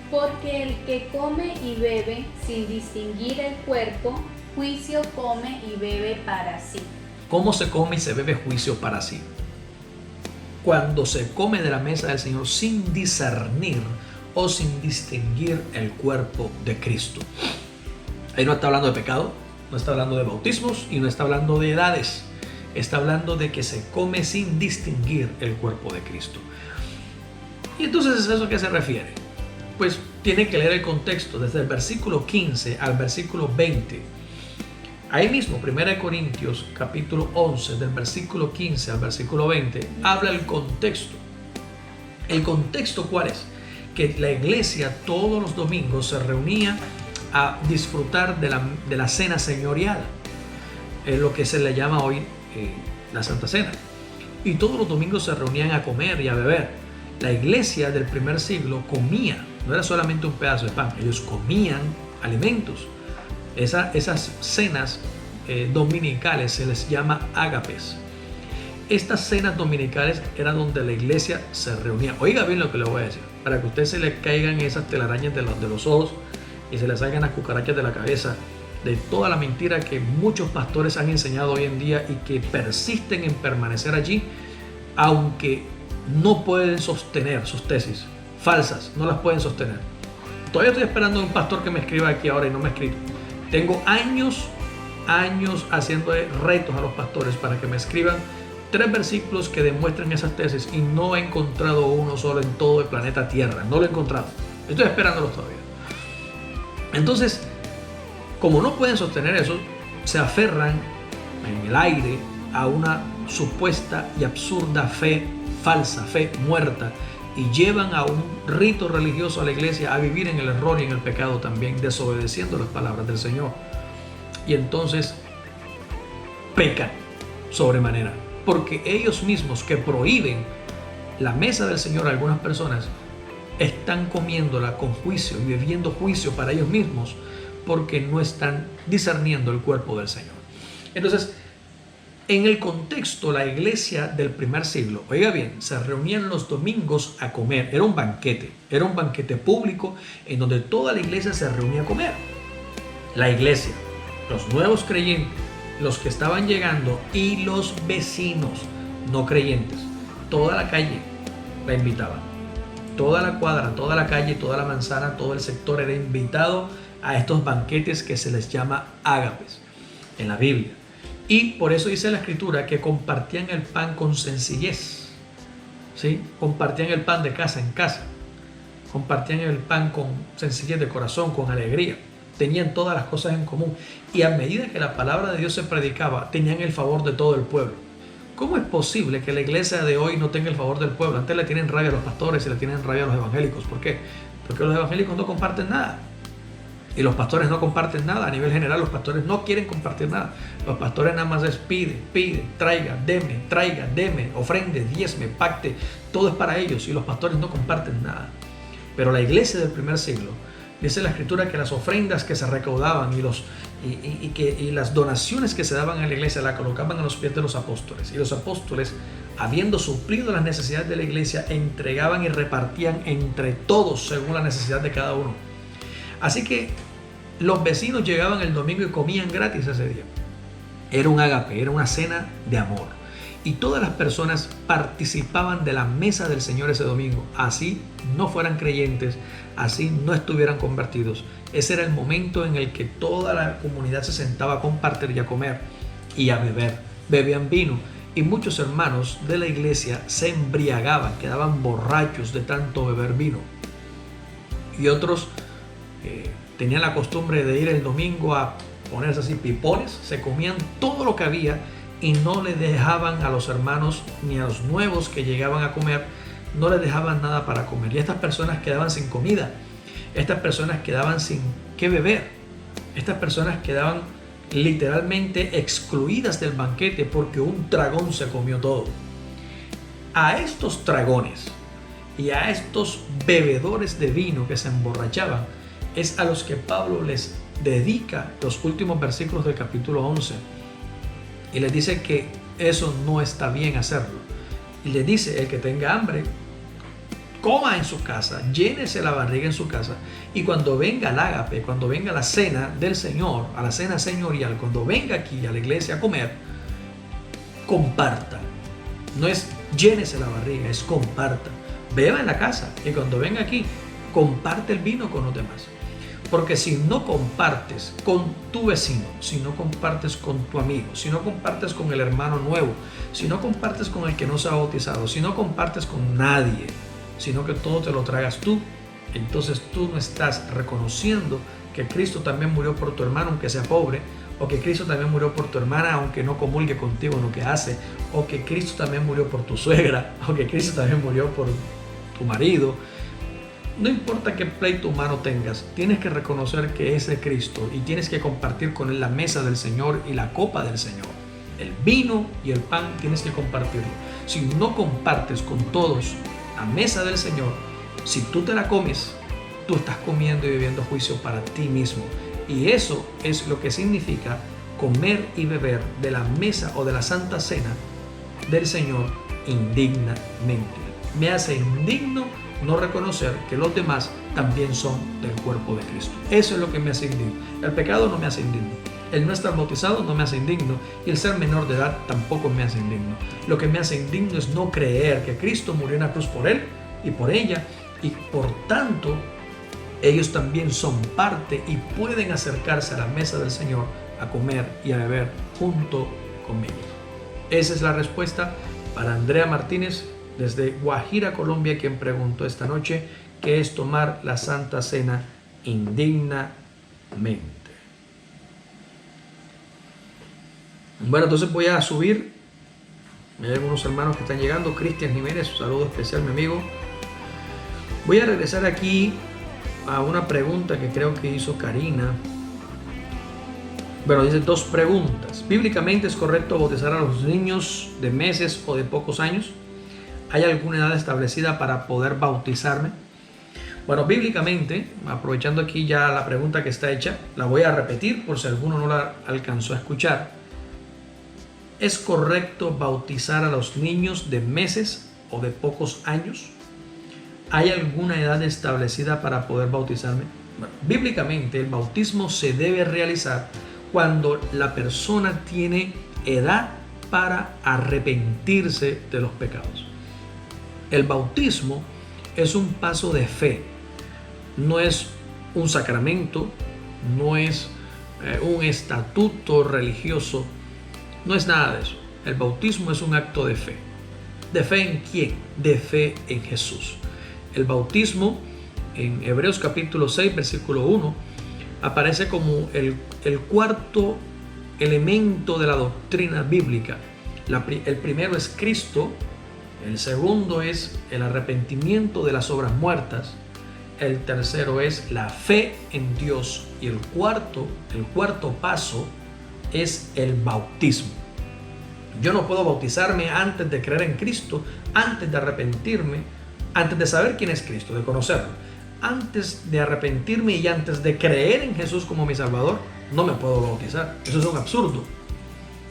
S2: Porque el que come y bebe sin distinguir el cuerpo, juicio come y bebe para sí.
S1: ¿Cómo se come y se bebe juicio para sí? Cuando se come de la mesa del Señor sin discernir o sin distinguir el cuerpo de Cristo. Ahí no está hablando de pecado, no está hablando de bautismos y no está hablando de edades. Está hablando de que se come sin distinguir el cuerpo de Cristo. ¿Y entonces es eso a qué se refiere? Pues tiene que leer el contexto desde el versículo 15 al versículo 20. Ahí mismo, 1 Corintios capítulo 11, del versículo 15 al versículo 20, habla el contexto. ¿El contexto cuál es? Que la iglesia todos los domingos se reunía a disfrutar de la cena señorial, lo que se le llama hoy la Santa Cena. Y todos los domingos se reunían a comer y a beber. La iglesia del primer siglo comía, no era solamente un pedazo de pan, ellos comían alimentos. Esas cenas dominicales se les llama ágapes. Estas cenas dominicales eran donde la iglesia se reunía. Oiga bien lo que le voy a decir, para que a usted se le caigan esas telarañas de los ojos y se le salgan las cucarachas de la cabeza, de toda la mentira que muchos pastores han enseñado hoy en día y que persisten en permanecer allí, aunque no pueden sostener sus tesis falsas, no las pueden sostener. Todavía estoy esperando a un pastor que me escriba aquí ahora y no me ha escrito. Tengo años haciendo retos a los pastores para que me escriban 3 versículos que demuestren esas tesis y no he encontrado uno solo en todo el planeta Tierra. No lo he encontrado. Estoy esperándolos todavía. Entonces, como no pueden sostener eso, se aferran en el aire a una supuesta y absurda fe falsa, fe muerta, y llevan a un rito religioso a la iglesia a vivir en el error y en el pecado también, desobedeciendo las palabras del Señor. Y entonces pecan sobremanera, porque ellos mismos que prohíben la mesa del Señor a algunas personas están comiéndola con juicio y bebiendo juicio para ellos mismos, porque no están discerniendo el cuerpo del Señor. Entonces, en el contexto, la iglesia del primer siglo, oiga bien, se reunían los domingos a comer. Era un banquete público en donde toda la iglesia se reunía a comer. La iglesia, los nuevos creyentes, los que estaban llegando y los vecinos no creyentes, toda la calle la invitaban. Toda la cuadra, toda la calle, toda la manzana, todo el sector era invitado a estos banquetes que se les llama ágapes en la Biblia. Y por eso dice la Escritura que compartían el pan con sencillez, ¿sí? Compartían el pan de casa en casa, compartían el pan con sencillez de corazón, con alegría. Tenían todas las cosas en común. Y a medida que la palabra de Dios se predicaba, tenían el favor de todo el pueblo. ¿Cómo es posible que la iglesia de hoy no tenga el favor del pueblo? Antes le tienen rabia a los pastores y le tienen rabia a los evangélicos. ¿Por qué? Porque los evangélicos no comparten nada. Y los pastores no comparten nada. A nivel general, los pastores no quieren compartir nada. Los pastores nada más es pide, traiga, deme, ofrende, diezme, pacte. Todo es para ellos y los pastores no comparten nada. Pero la iglesia del primer siglo, dice la Escritura que las ofrendas que se recaudaban y y las donaciones que se daban en la iglesia la colocaban a los pies de los apóstoles. Y los apóstoles, habiendo suplido las necesidades de la iglesia, entregaban y repartían entre todos según la necesidad de cada uno. Así que los vecinos llegaban el domingo y comían gratis ese día. Era un ágape, era una cena de amor. Y todas las personas participaban de la mesa del Señor ese domingo. Así no fueran creyentes, así no estuvieran convertidos. Ese era el momento en el que toda la comunidad se sentaba a compartir y a comer y a beber. Bebían vino. Y muchos hermanos de la iglesia se embriagaban, quedaban borrachos de tanto beber vino. Y otros tenían la costumbre de ir el domingo a ponerse así pipones, se comían todo lo que había y no le dejaban a los hermanos ni a los nuevos que llegaban a comer, no les dejaban nada para comer. Y estas personas quedaban sin comida, estas personas quedaban sin qué beber, estas personas quedaban literalmente excluidas del banquete porque un dragón se comió todo. A estos dragones y a estos bebedores de vino que se emborrachaban es a los que Pablo les dedica los últimos versículos del capítulo 11 y les dice que eso no está bien hacerlo. Y les dice: el que tenga hambre, coma en su casa, llénese la barriga en su casa, y cuando venga el ágape, cuando venga la cena del Señor, a la cena señorial, cuando venga aquí a la iglesia a comer, comparta. No es llénese la barriga, es comparta. Beba en la casa y cuando venga aquí, comparte el vino con los demás. Porque si no compartes con tu vecino, si no compartes con tu amigo, si no compartes con el hermano nuevo, si no compartes con el que no se ha bautizado, si no compartes con nadie, sino que todo te lo tragas tú, entonces tú no estás reconociendo que Cristo también murió por tu hermano aunque sea pobre, o que Cristo también murió por tu hermana aunque no comulgue contigo en lo que hace, o que Cristo también murió por tu suegra, o que Cristo también murió por tu marido. No importa qué pleito humano tengas, tienes que reconocer que es de Cristo y tienes que compartir con Él la mesa del Señor y la copa del Señor. El vino y el pan tienes que compartirlo. Si no compartes con todos la mesa del Señor, si tú te la comes, tú estás comiendo y bebiendo juicio para ti mismo. Y eso es lo que significa comer y beber de la mesa o de la santa cena del Señor indignamente. Me hace indigno no reconocer que los demás también son del cuerpo de Cristo. Eso es lo que me hace indigno. El pecado no me hace indigno. El no estar bautizado no me hace indigno. Y el ser menor de edad tampoco me hace indigno. Lo que me hace indigno es no creer que Cristo murió en la cruz por él y por ella. Y por tanto, ellos también son parte y pueden acercarse a la mesa del Señor a comer y a beber junto conmigo. Esa es la respuesta para Andrea Martínez desde Guajira, Colombia, quien preguntó esta noche qué es tomar la Santa Cena indignamente. Bueno, entonces voy a subir. Hay algunos hermanos que están llegando. Cristian Jiménez, un saludo especial, mi amigo. Voy a regresar aquí a una pregunta que creo que hizo Karina. Bueno, dice dos preguntas. ¿Bíblicamente es correcto bautizar a los niños de meses o de pocos años? ¿Hay alguna edad establecida para poder bautizarme? Bueno, bíblicamente, aprovechando aquí ya la pregunta que está hecha, la voy a repetir por si alguno no la alcanzó a escuchar. ¿Es correcto bautizar a los niños de meses o de pocos años? ¿Hay alguna edad establecida para poder bautizarme? Bueno, bíblicamente el bautismo se debe realizar cuando la persona tiene edad para arrepentirse de los pecados. El bautismo es un paso de fe, no es un sacramento, no es un estatuto religioso, no es nada de eso. El bautismo es un acto de fe. ¿De fe en quién? De fe en Jesús. El bautismo en Hebreos capítulo 6, versículo 1, aparece como el cuarto elemento de la doctrina bíblica. El primero es Cristo. El segundo es el arrepentimiento de las obras muertas. El tercero es la fe en Dios. Y el cuarto paso es el bautismo. Yo no puedo bautizarme antes de creer en Cristo, antes de arrepentirme, antes de saber quién es Cristo, de conocerlo. Antes de arrepentirme y antes de creer en Jesús como mi Salvador, no me puedo bautizar. Eso es un absurdo.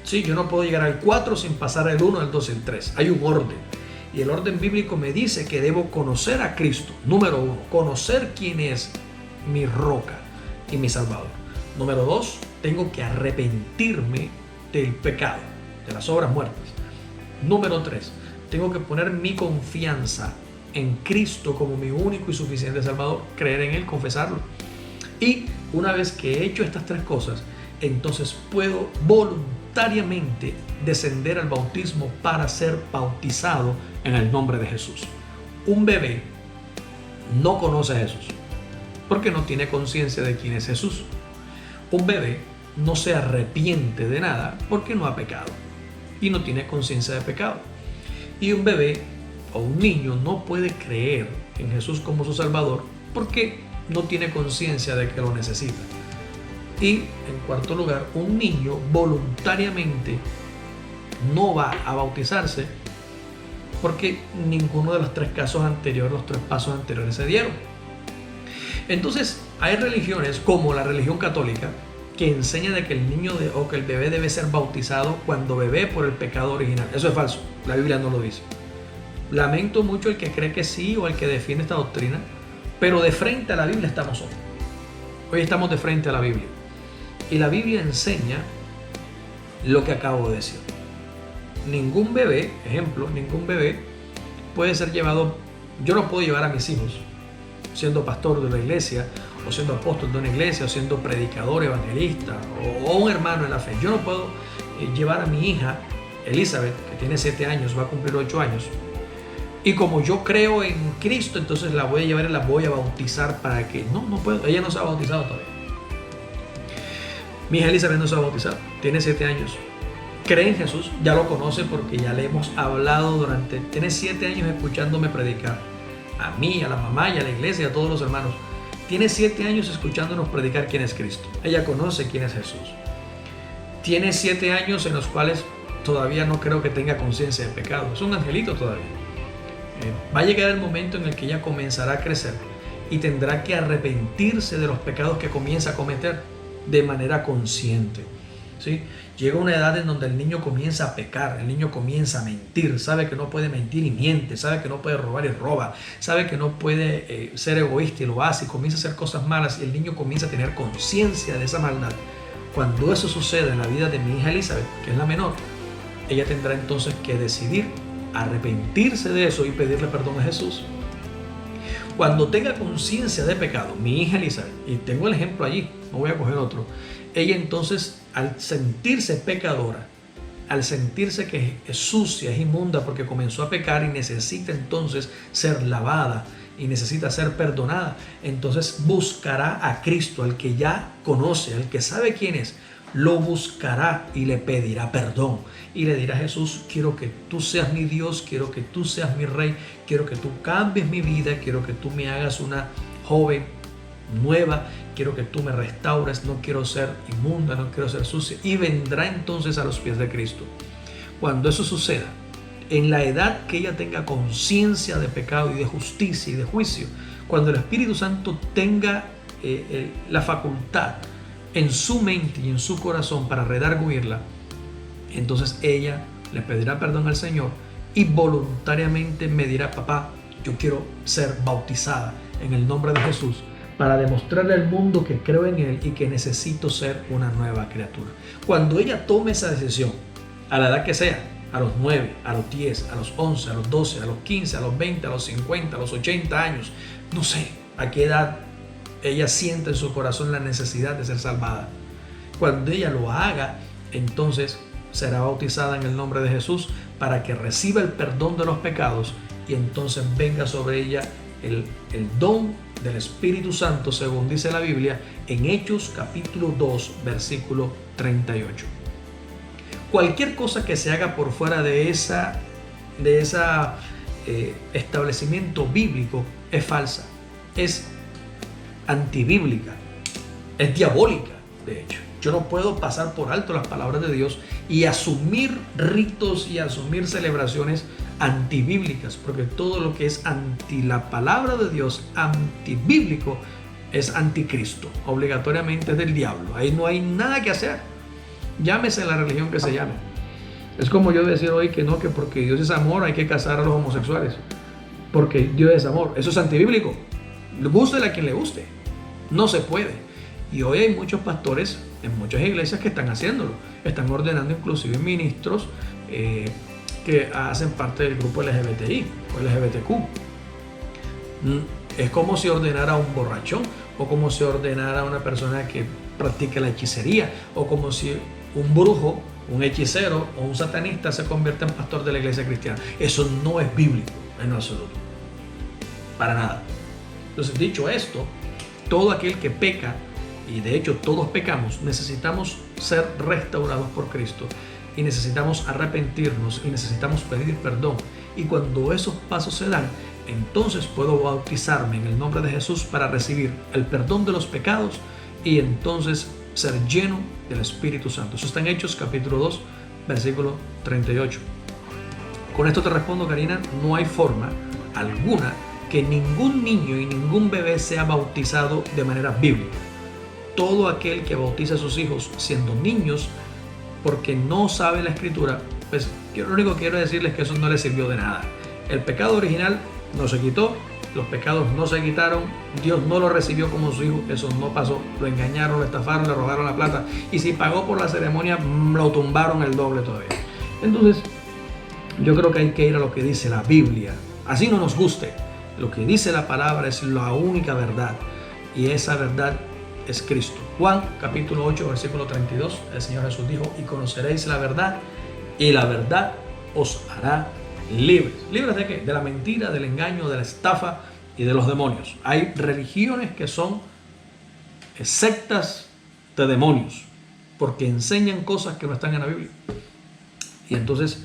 S1: Sí, yo no puedo llegar al 4 sin pasar al 1, al 2 y el 3. Hay un orden. Y el orden bíblico me dice que debo conocer a Cristo. Número 1, conocer quién es mi roca y mi Salvador. Número 2, tengo que arrepentirme del pecado, de las obras muertas. Número 3, tengo que poner mi confianza en Cristo como mi único y suficiente Salvador, creer en Él, confesarlo. Y una vez que he hecho estas 3 cosas, entonces puedo voluntariamente descender al bautismo para ser bautizado en el nombre de Jesús. Un bebé no conoce a Jesús porque no tiene conciencia de quién es Jesús. Un bebé no se arrepiente de nada porque no ha pecado y no tiene conciencia de pecado. Y un bebé o un niño no puede creer en Jesús como su Salvador porque no tiene conciencia de que lo necesita. Y en cuarto lugar, un niño voluntariamente no va a bautizarse porque ninguno de los 3 casos anteriores, los 3 pasos anteriores se dieron. Entonces, hay religiones como la religión católica que enseña de que el niño o que el bebé debe ser bautizado cuando bebé por el pecado original. Eso es falso, la Biblia no lo dice. Lamento mucho el que cree que sí o el que defiende esta doctrina, pero de frente a la Biblia estamos hoy. Hoy estamos de frente a la Biblia. Y la Biblia enseña lo que acabo de decir. Ningún bebé, ejemplo, ningún bebé puede ser llevado. Yo no puedo llevar a mis hijos siendo pastor de la iglesia, o siendo apóstol de una iglesia, o siendo predicador, evangelista, o un hermano en la fe. Yo no puedo llevar a mi hija Elizabeth, que tiene 7 años, va a cumplir 8 años, y como yo creo en Cristo, entonces la voy a llevar y la voy a bautizar para que... No puedo, ella no se ha bautizado todavía. Mi hija Elizabeth no se ha bautizado, tiene 7 años. Cree en Jesús, ya lo conoce porque ya le hemos hablado tiene 7 años escuchándome predicar. A mí, a la mamá y a la iglesia y a todos los hermanos. Tiene 7 años escuchándonos predicar quién es Cristo. Ella conoce quién es Jesús. Tiene 7 años en los cuales todavía no creo que tenga conciencia de pecado. Es un angelito todavía. Va a llegar el momento en el que ella comenzará a crecer y tendrá que arrepentirse de los pecados que comienza a cometer de manera consciente. ¿Sí? Llega una edad en donde el niño comienza a pecar, el niño comienza a mentir, sabe que no puede mentir y miente, sabe que no puede robar y roba, sabe que no puede ser egoísta y lo hace, y comienza a hacer cosas malas, y el niño comienza a tener conciencia de esa maldad. Cuando eso suceda en la vida de mi hija Elizabeth, que es la menor, ella tendrá entonces que decidir arrepentirse de eso y pedirle perdón a Jesús. Cuando tenga conciencia de pecado, mi hija Elizabeth, y tengo el ejemplo allí, no voy a coger otro, ella entonces, al sentirse pecadora, al sentirse que es sucia, es inmunda porque comenzó a pecar y necesita entonces ser lavada y necesita ser perdonada, entonces buscará a Cristo, al que ya conoce, al que sabe quién es, lo buscará y le pedirá perdón y le dirá: Jesús, quiero que tú seas mi Dios, quiero que tú seas mi Rey, quiero que tú cambies mi vida, quiero que tú me hagas una joven nueva, quiero que tú me restaures, no quiero ser inmunda, no quiero ser sucia, y vendrá entonces a los pies de Cristo. Cuando eso suceda, en la edad que ella tenga conciencia de pecado y de justicia y de juicio, cuando el Espíritu Santo tenga la facultad en su mente y en su corazón para redarguirla, entonces ella le pedirá perdón al Señor y voluntariamente me dirá: papá, yo quiero ser bautizada en el nombre de Jesús, para demostrarle al mundo que creo en Él y que necesito ser una nueva criatura. Cuando ella tome esa decisión, a la edad que sea, a los 9, a los 10, a los 11, a los 12, a los 15, a los 20, a los 50, a los 80 años, no sé a qué edad ella siente en su corazón la necesidad de ser salvada. Cuando ella lo haga, entonces será bautizada en el nombre de Jesús para que reciba el perdón de los pecados y entonces venga sobre ella el don del Espíritu Santo, según dice la Biblia en Hechos capítulo 2 versículo 38. Cualquier cosa que se haga por fuera de ese establecimiento bíblico es falsa, es antibíblica, es diabólica. De hecho, yo no puedo pasar por alto las palabras de Dios y asumir ritos y asumir celebraciones antibíblicas, porque todo lo que es anti la palabra de Dios, antibíblico, es anticristo, obligatoriamente es del diablo. Ahí no hay nada que hacer. Llámese la religión que se llame. Es como yo decir hoy que no, que porque Dios es amor hay que casar a los homosexuales. Porque Dios es amor. Eso es antibíblico. Gústele a quien le guste. No se puede. Y hoy hay muchos pastores en muchas iglesias que están haciéndolo. Están ordenando inclusive ministros que hacen parte del grupo LGBTI o LGBTQ. Es como si ordenara a un borrachón, o como si ordenara a una persona que practica la hechicería, o como si un brujo, un hechicero o un satanista se convierta en pastor de la iglesia cristiana. Eso no es bíblico en absoluto, para nada. Entonces, dicho esto, todo aquel que peca, y de hecho todos pecamos, necesitamos ser restaurados por Cristo y necesitamos arrepentirnos y necesitamos pedir perdón. Y cuando esos pasos se dan, entonces puedo bautizarme en el nombre de Jesús para recibir el perdón de los pecados y entonces ser lleno del Espíritu Santo. Eso está en Hechos capítulo 2, versículo 38. Con esto te respondo, Karina, no hay forma alguna que ningún niño y ningún bebé sea bautizado de manera bíblica. Todo aquel que bautiza a sus hijos siendo niños porque no sabe la escritura, pues yo lo único que quiero decirles es que eso no les sirvió de nada. El pecado original no se quitó, los pecados no se quitaron, Dios no lo recibió como su hijo, eso no pasó, lo engañaron, lo estafaron, le robaron la plata, y si pagó por la ceremonia, lo tumbaron el doble todavía. Entonces, yo creo que hay que ir a lo que dice la Biblia, así no nos guste, lo que dice la palabra es la única verdad, y esa verdad es Cristo. Juan capítulo 8, versículo 32, el Señor Jesús dijo: y conoceréis la verdad, y la verdad os hará libres. ¿Libres de qué? De la mentira, del engaño, de la estafa y de los demonios. Hay religiones que son sectas de demonios porque enseñan cosas que no están en la Biblia. Y entonces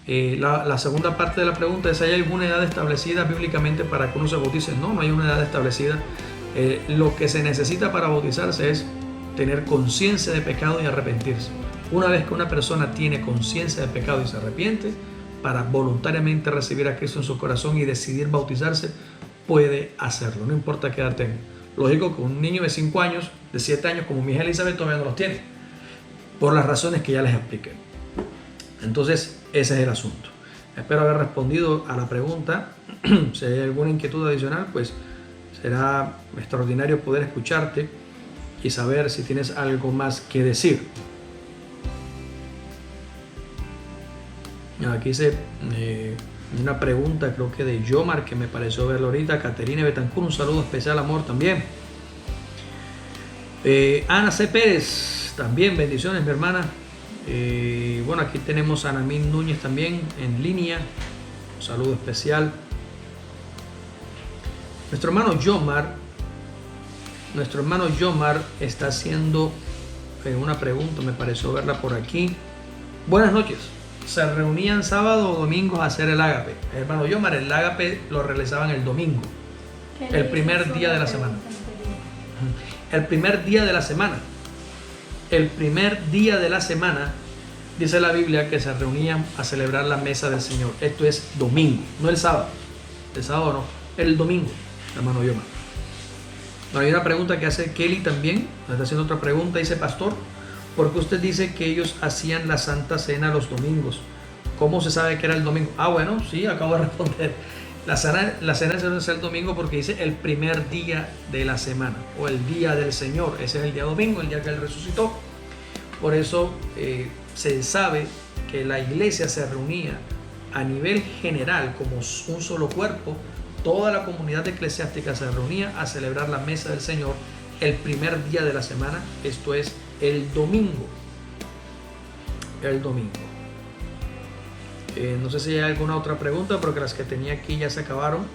S1: la segunda parte de la pregunta es: ¿hay alguna edad establecida bíblicamente para que uno se bautice? No, no hay una edad establecida. Lo que se necesita para bautizarse es tener conciencia de pecado y arrepentirse. Una vez que una persona tiene conciencia de pecado y se arrepiente, para voluntariamente recibir a Cristo en su corazón y decidir bautizarse, puede hacerlo, no importa qué edad tenga. Lógico que un niño de 5 años, de 7 años, como mi hija Elizabeth, todavía no los tiene, por las razones que ya les expliqué. Entonces, ese es el asunto. Espero haber respondido a la pregunta. Si hay alguna inquietud adicional, pues será extraordinario poder escucharte y saber si tienes algo más que decir. Aquí hice una pregunta, creo que de Yomar, que me pareció verlo ahorita. Caterina Betancur, un saludo especial, amor, también. Ana C. Pérez, también bendiciones, mi hermana. Bueno, aquí tenemos a Anamín Núñez también en línea, un saludo especial. Nuestro hermano Yomar está haciendo una pregunta, me pareció verla por aquí. Buenas noches. Se reunían sábado o domingos a hacer el ágape. Hermano Yomar, el ágape lo realizaban el domingo, el primer día de la semana. El primer día de la semana. El primer día de la semana, dice la Biblia, que se reunían a celebrar la mesa del Señor. Esto es domingo, no el sábado. El sábado no, el domingo, hermano Yomar. Hay una pregunta que hace Kelly también. Está haciendo otra pregunta. Dice: pastor, ¿por qué usted dice que ellos hacían la Santa Cena los domingos? ¿Cómo se sabe que era el domingo? Bueno, sí, acabo de responder. La cena se hace el domingo porque dice el primer día de la semana o el día del Señor. Ese es el día domingo, el día que Él resucitó. Por eso se sabe que la iglesia se reunía a nivel general como un solo cuerpo. Toda la comunidad eclesiástica se reunía a celebrar la mesa del Señor el primer día de la semana, esto es el domingo. El domingo. No sé si hay alguna otra pregunta, porque las que tenía aquí ya se acabaron.